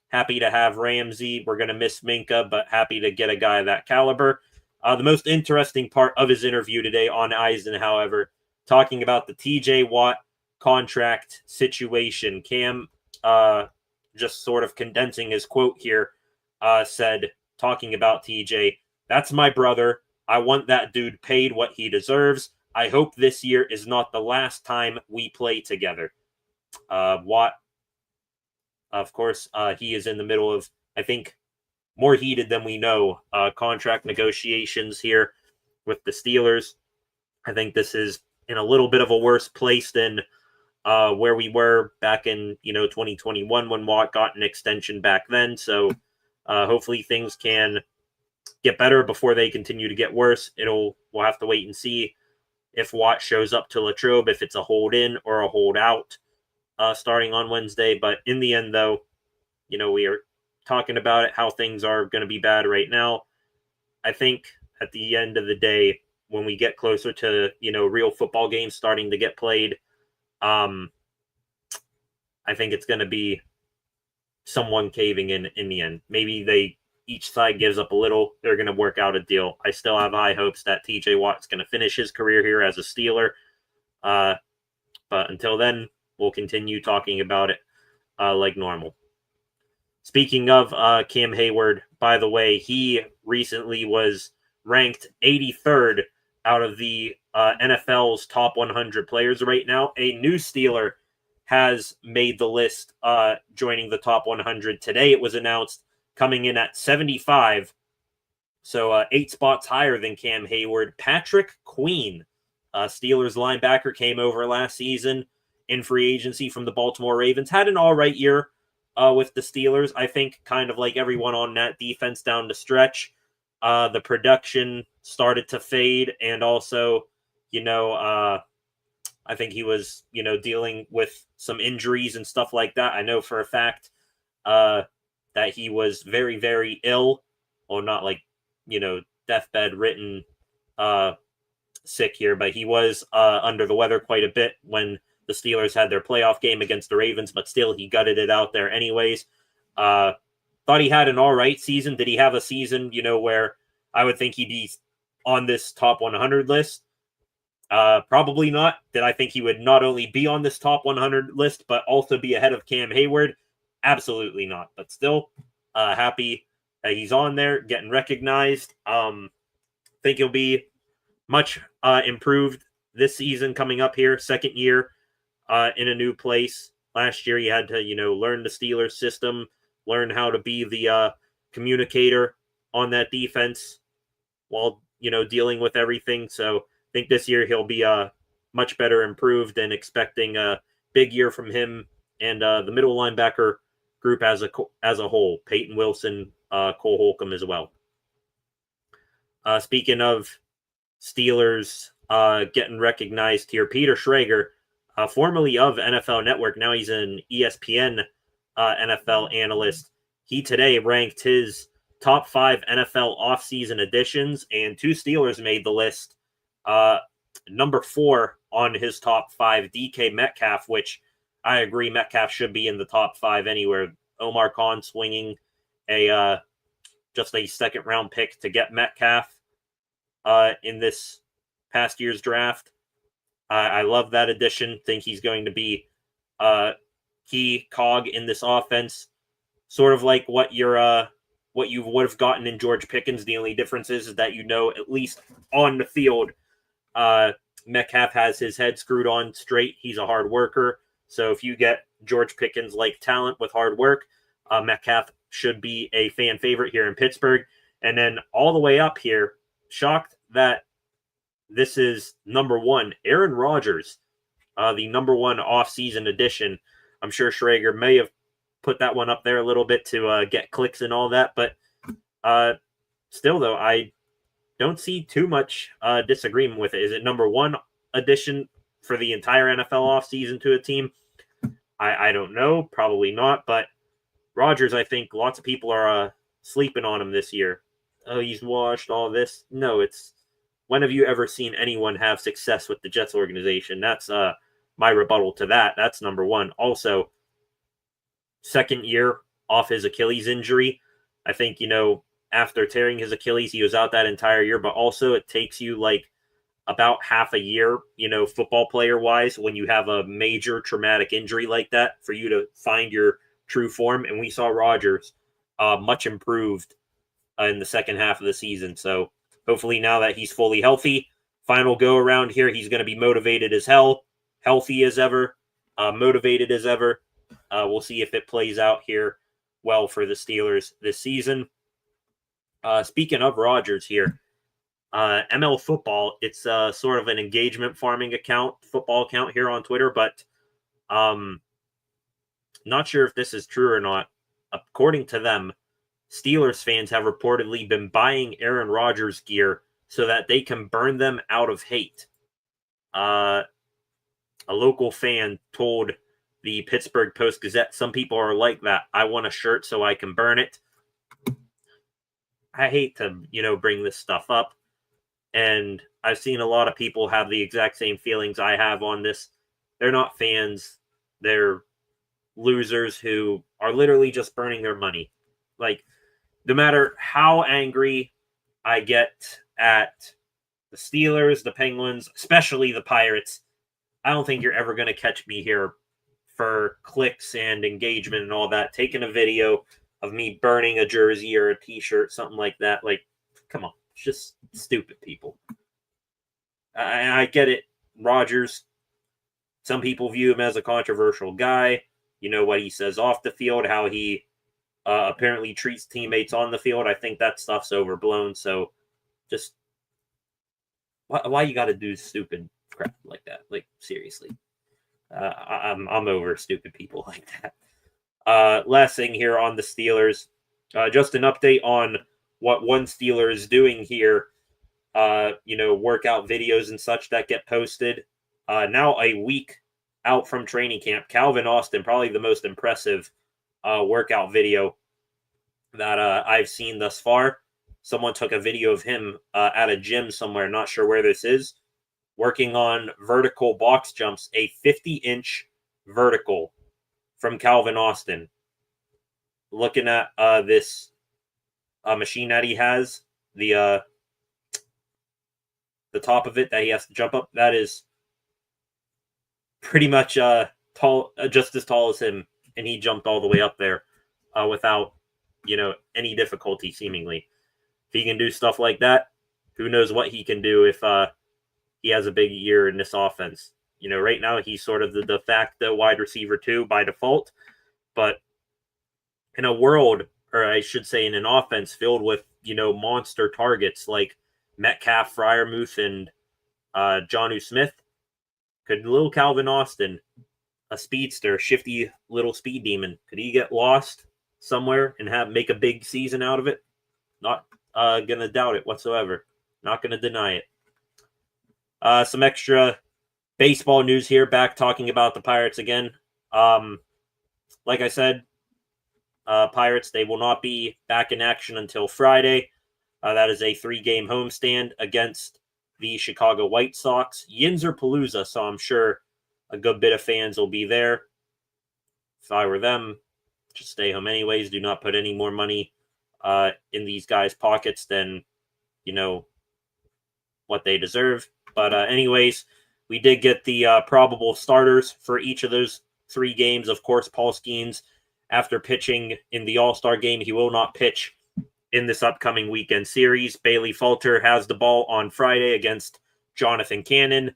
happy to have Ramsey. We're going to miss Minka, but happy to get a guy of that caliber. The most interesting part of his interview today on Eisen, however, talking about the TJ Watt contract situation. Cam, just sort of condensing his quote here, said, talking about TJ, "That's my brother. I want that dude paid what he deserves. I hope this year is not the last time we play together." Watt, of course, he is in the middle of, I think, more heated than we know, contract negotiations here with the Steelers. I think this is in a little bit of a worse place than where we were back in 2021 when Watt got an extension back then. So hopefully things can get better before they continue to get worse. We'll have to wait and see if Watt shows up to Latrobe, if it's a hold in or a hold out starting on Wednesday. But in the end, though, we are talking about it, how things are going to be bad right now. I think at the end of the day, when we get closer to, real football games starting to get played, I think it's going to be someone caving in the end. Maybe each side gives up a little. They're going to work out a deal. I still have high hopes that TJ Watt's going to finish his career here as a Steeler. But until then, we'll continue talking about it like normal. Speaking of Cam Hayward, by the way, he recently was ranked 83rd out of the NFL's top 100 players right now. A new Steeler has made the list, joining the top 100 today. It was announced, coming in at 75, so 8 spots higher than Cam Hayward. Patrick Queen, Steelers linebacker, came over last season in free agency from the Baltimore Ravens. Had an all right year with the Steelers. I think kind of like everyone on that defense down the stretch. The production started to fade, and also, I think he was, dealing with some injuries and stuff like that. I know for a fact that he was very, very ill, or not like, deathbed written sick here, but he was under the weather quite a bit when the Steelers had their playoff game against the Ravens, but still he gutted it out there anyways. Thought he had an all right season. Did he have a season, where I would think he'd be on this top 100 list? Probably not. Did I think he would not only be on this top 100 list, but also be ahead of Cam Hayward? Absolutely not. But still, happy that he's on there, getting recognized. Think he'll be much improved this season coming up here. Second year in a new place. Last year, he had to, learn the Steelers system, learn how to be the communicator on that defense while, dealing with everything. So I think this year he'll be much better improved, and expecting a big year from him and the middle linebacker group as a whole. Peyton Wilson, Cole Holcomb as well. Speaking of Steelers getting recognized here, Peter Schrager, formerly of NFL Network, now he's an ESPN NFL analyst. He today ranked his top 5 NFL offseason additions, and 2 Steelers made the list. Number 4 on his top 5, DK Metcalf, which I agree Metcalf should be in the top 5 anywhere. Omar Khan swinging just a second round pick to get Metcalf in this past year's draft. I love that addition. Think he's going to be a key cog in this offense. Sort of like what you would have gotten in George Pickens. The only difference is that, at least on the field, Metcalf has his head screwed on straight. He's a hard worker. So if you get George Pickens-like talent with hard work, Metcalf should be a fan favorite here in Pittsburgh. And then all the way up here, shocked that this is number 1, Aaron Rodgers, the number 1 offseason addition. I'm sure Schrager may have put that one up there a little bit to get clicks and all that, but still, though, I don't see too much disagreement with it. Is it number 1 addition for the entire NFL offseason to a team? I don't know. Probably not, but Rodgers, I think lots of people are sleeping on him this year. Oh, he's washed, all this. No, it's, when have you ever seen anyone have success with the Jets organization? That's my rebuttal to that. That's number 1. Also, second year off his Achilles injury. I think, after tearing his Achilles, he was out that entire year, but also it takes you like about half a year, football player wise, when you have a major traumatic injury like that, for you to find your true form. And we saw Rodgers much improved in the second half of the season. So hopefully now that he's fully healthy, final go around here, he's going to be motivated as hell, healthy as ever, motivated as ever. We'll see if it plays out here well for the Steelers this season. Speaking of Rodgers here, ML Football, it's sort of an engagement farming football account here on Twitter, but not sure if this is true or not. According to them, Steelers fans have reportedly been buying Aaron Rodgers gear so that they can burn them out of hate. A local fan told the Pittsburgh Post-Gazette, some people are like that. I want a shirt so I can burn it. I hate to, bring this stuff up. And I've seen a lot of people have the exact same feelings I have on this. They're not fans. They're losers who are literally just burning their money. Like, no matter how angry I get at the Steelers, the Penguins, especially the Pirates, I don't think you're ever going to catch me here for clicks and engagement and all that. Taking a video of me burning a jersey or a t-shirt, something like that. Like, come on. It's just stupid, people. I get it. Rodgers, some people view him as a controversial guy. You know what he says off the field, how he apparently treats teammates on the field. I think that stuff's overblown. So just why you got to do stupid crap like that? Like, seriously. I'm over stupid people like that. Last thing here on the Steelers, just an update on what one Steeler is doing here. Workout videos and such that get posted. Now a week out from training camp, Calvin Austin, probably the most impressive workout video that I've seen thus far. Someone took a video of him at a gym somewhere, not sure where this is, working on vertical box jumps, a 50-inch vertical from Calvin Austin. Looking at this machine that he has, the top of it that he has to jump up, that is pretty much tall, just as tall as him, and he jumped all the way up there without any difficulty seemingly. If he can do stuff like that, who knows what he can do if he has a big year in this offense. Right now he's sort of the de facto wide receiver 2 by default, but in a world, or I should say in an offense filled with, monster targets like Metcalf, Freiermuth, and Jonnu Smith, could little Calvin Austin, a speedster, shifty little speed demon, could he get lost somewhere and make a big season out of it? Not gonna doubt it whatsoever. Not gonna deny it. Some extra baseball news here. Back talking about the Pirates again. Like I said, Pirates, they will not be back in action until Friday. That is a 3-game homestand against the Chicago White Sox. Yinzer Palooza, so I'm sure a good bit of fans will be there. If I were them, just stay home anyways. Do not put any more money in these guys' pockets than, what they deserve. But anyways, we did get the probable starters for each of those 3 games. Of course, Paul Skenes, after pitching in the All-Star game, he will not pitch in this upcoming weekend series. Bailey Falter has the ball on Friday against Jonathan Cannon.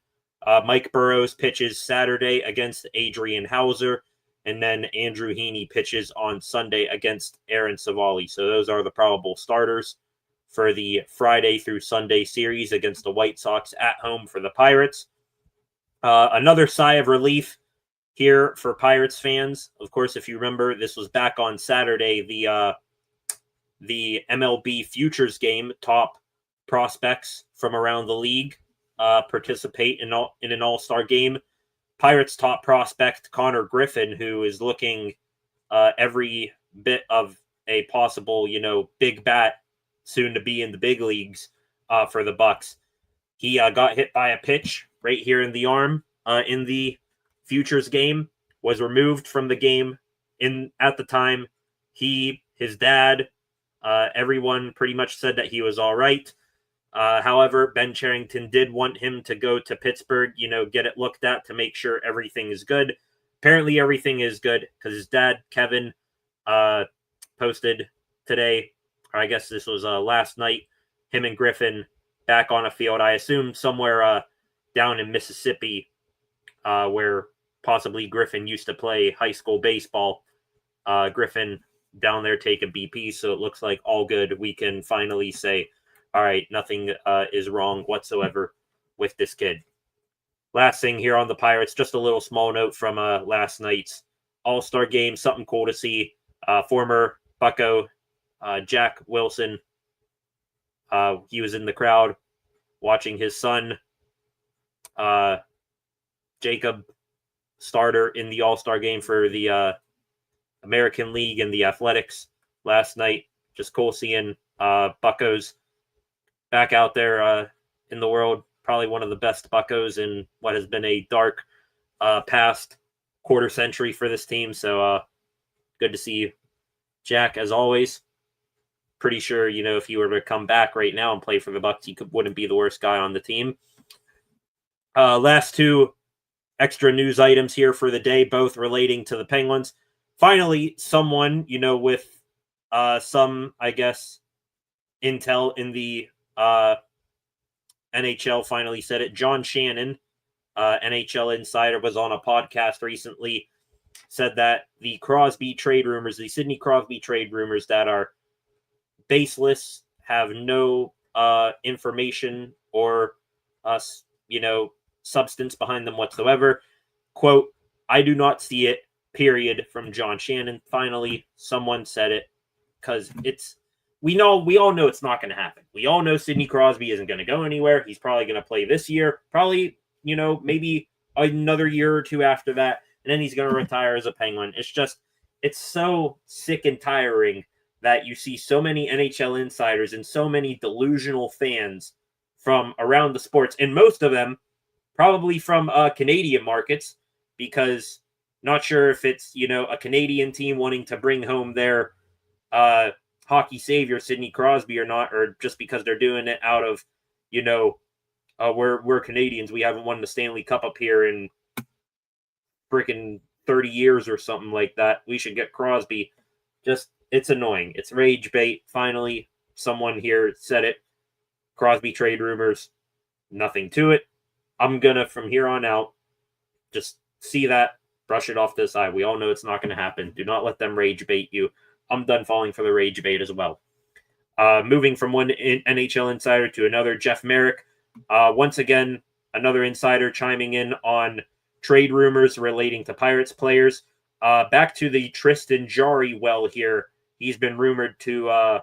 Mike Burrows pitches Saturday against Adrian Hauser. And then Andrew Heaney pitches on Sunday against Aaron Savali. So those are the probable starters for the Friday through Sunday series against the White Sox at home for the Pirates. Another sigh of relief here for Pirates fans. Of course, if you remember, this was back on Saturday, the MLB Futures game. Top prospects from around the league participate in an all-star game. Pirates top prospect Connor Griffin, who is looking every bit of a possible, big bat soon to be in the big leagues for the Bucs. He got hit by a pitch right here in the arm in the Futures game, was removed from the game at the time. His dad, everyone pretty much said that he was all right. However, Ben Cherington did want him to go to Pittsburgh, get it looked at to make sure everything is good. Apparently everything is good because his dad, Kevin, posted today, or I guess this was last night, him and Griffin back on a field, I assume somewhere down in Mississippi, where possibly Griffin used to play high school baseball. Griffin down there taking BP, so it looks like all good. We can finally say, all right, nothing is wrong whatsoever with this kid. Last thing here on the Pirates, just a little small note from last night's All-Star game. Something cool to see. Former Bucco Jack Wilson, he was in the crowd watching his son, Jacob, starter in the All-Star game for the American League and the Athletics last night. Just cool seeing Buccos back out there in the world. Probably one of the best Buccos in what has been a dark past quarter century for this team. So good to see Jack, as always. Pretty sure, if he were to come back right now and play for the Bucs, he wouldn't be the worst guy on the team. Last 2 extra news items here for the day, both relating to the Penguins. Finally, someone, with some, I guess, intel in the NHL finally said it. John Shannon, NHL insider, was on a podcast recently, said that the Crosby trade rumors, the Sidney Crosby trade rumors that are baseless, have no information or substance behind them whatsoever. Quote, I do not see it, period, from John Shannon. Finally, someone said it, because we all know it's not going to happen. We all know Sidney Crosby isn't going to go anywhere. He's probably going to play this year, probably, maybe another year or two after that, and then he's going to retire as a Penguin. It's so sick and tiring that you see so many NHL insiders and so many delusional fans from around the sports, and most of them probably from Canadian markets, because not sure if it's, a Canadian team wanting to bring home their hockey savior, Sidney Crosby, or not, or just because they're doing it out of, we're Canadians. We haven't won the Stanley Cup up here in freaking 30 years or something like that. We should get Crosby. It's annoying. It's rage bait. Finally, someone here said it. Crosby trade rumors. Nothing to it. I'm going to, from here on out, just see that, brush it off to the side. We all know it's not going to happen. Do not let them rage bait you. I'm done falling for the rage bait as well. Moving from one NHL insider to another, Jeff Merrick. Once again, another insider chiming in on trade rumors relating to Pirates players. Back to the Tristan Jarry well here. He's been rumored to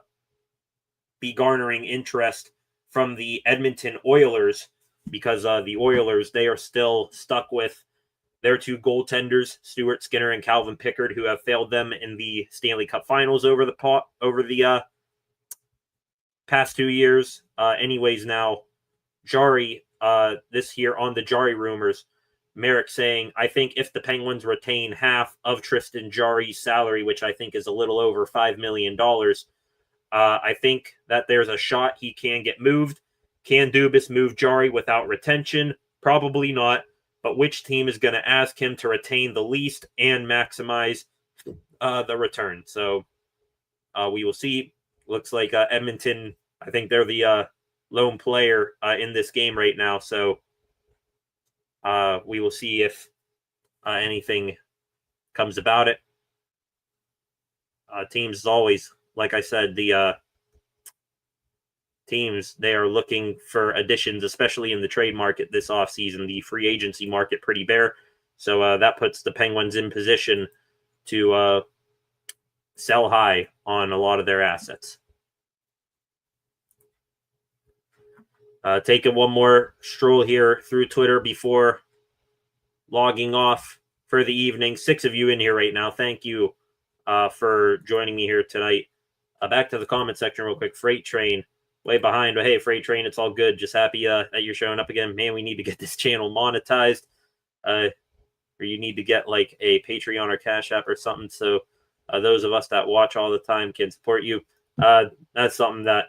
be garnering interest from the Edmonton Oilers, because the Oilers, they are still stuck with their two goaltenders, Stuart Skinner and Calvin Pickard, who have failed them in the Stanley Cup Finals over the past 2 years. Anyways, now Jarry, this here on the Jarry rumors, Merrick saying, I think if the Penguins retain half of Tristan Jarry's salary, which I think is a little over $5 million, I think that there's a shot he can get moved. Can Dubas move Jarry without retention? Probably not. But which team is going to ask him to retain the least and maximize the return? So we will see. Looks like Edmonton, I think they're the lone player in this game right now. So we will see if anything comes about it. Teams, as always, like I said, the teams, they are looking for additions, especially in the trade market this offseason. The free agency market pretty bare. So that puts the Penguins in position to sell high on a lot of their assets. Taking one more stroll here through Twitter before logging off for the evening. 6 of you in here right now. Thank you for joining me here tonight. Back to the comment section real quick. Freight Train, way behind, but hey, Freight Train, it's all good. Just happy that you're showing up again. Man, we need to get this channel monetized. Or you need to get like a Patreon or Cash App or something, so those of us that watch all the time can support you. That's something that,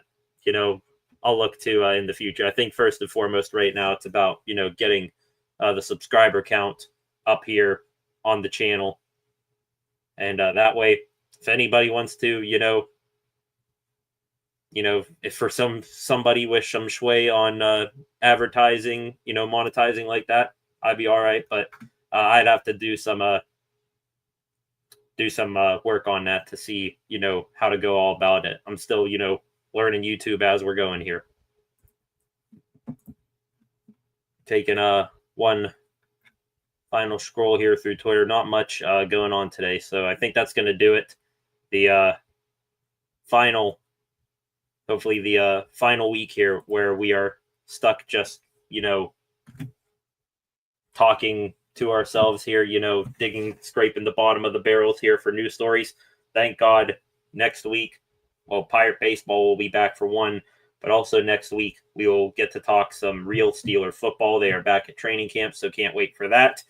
I'll look to in the future. I think first and foremost right now, it's about, getting the subscriber count up here on the channel. And that way, if anybody wants to, if for somebody with some sway on advertising, monetizing like that, I'd be all right. But I'd have to do some work on that to see, how to go all about it. I'm still, learning YouTube as we're going here. Taking one final scroll here through Twitter. Not much going on today, so I think that's going to do it. The hopefully the final week here where we are stuck just, talking to ourselves here, scraping the bottom of the barrels here for news stories. Thank God next week, Pirate Baseball will be back for one, but also next week we will get to talk some real Steeler football. They are back at training camp, so can't wait for that.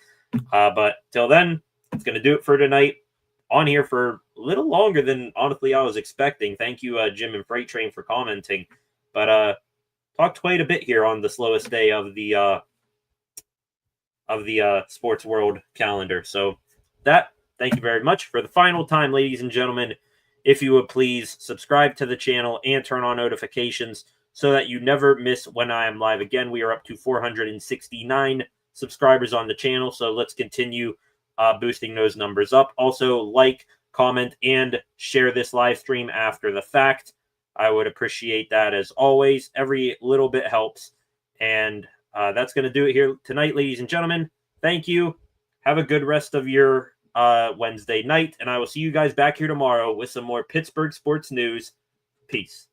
But till then, it's going to do it for tonight. On here for a little longer than honestly I was expecting. Thank you, Jim and Freight Train, for commenting. But talked quite a bit here on the slowest day of the sports world calendar. So thank you very much. For the final time, ladies and gentlemen, if you would please subscribe to the channel and turn on notifications so that you never miss when I am live again. We are up to 469 subscribers on the channel, so let's continue boosting those numbers up. Also, like, comment, and share this live stream after the fact. I would appreciate that as always. Every little bit helps. And that's going to do it here tonight, ladies and gentlemen. Thank you. Have a good rest of your Wednesday night, and I will see you guys back here tomorrow with some more Pittsburgh sports news. Peace.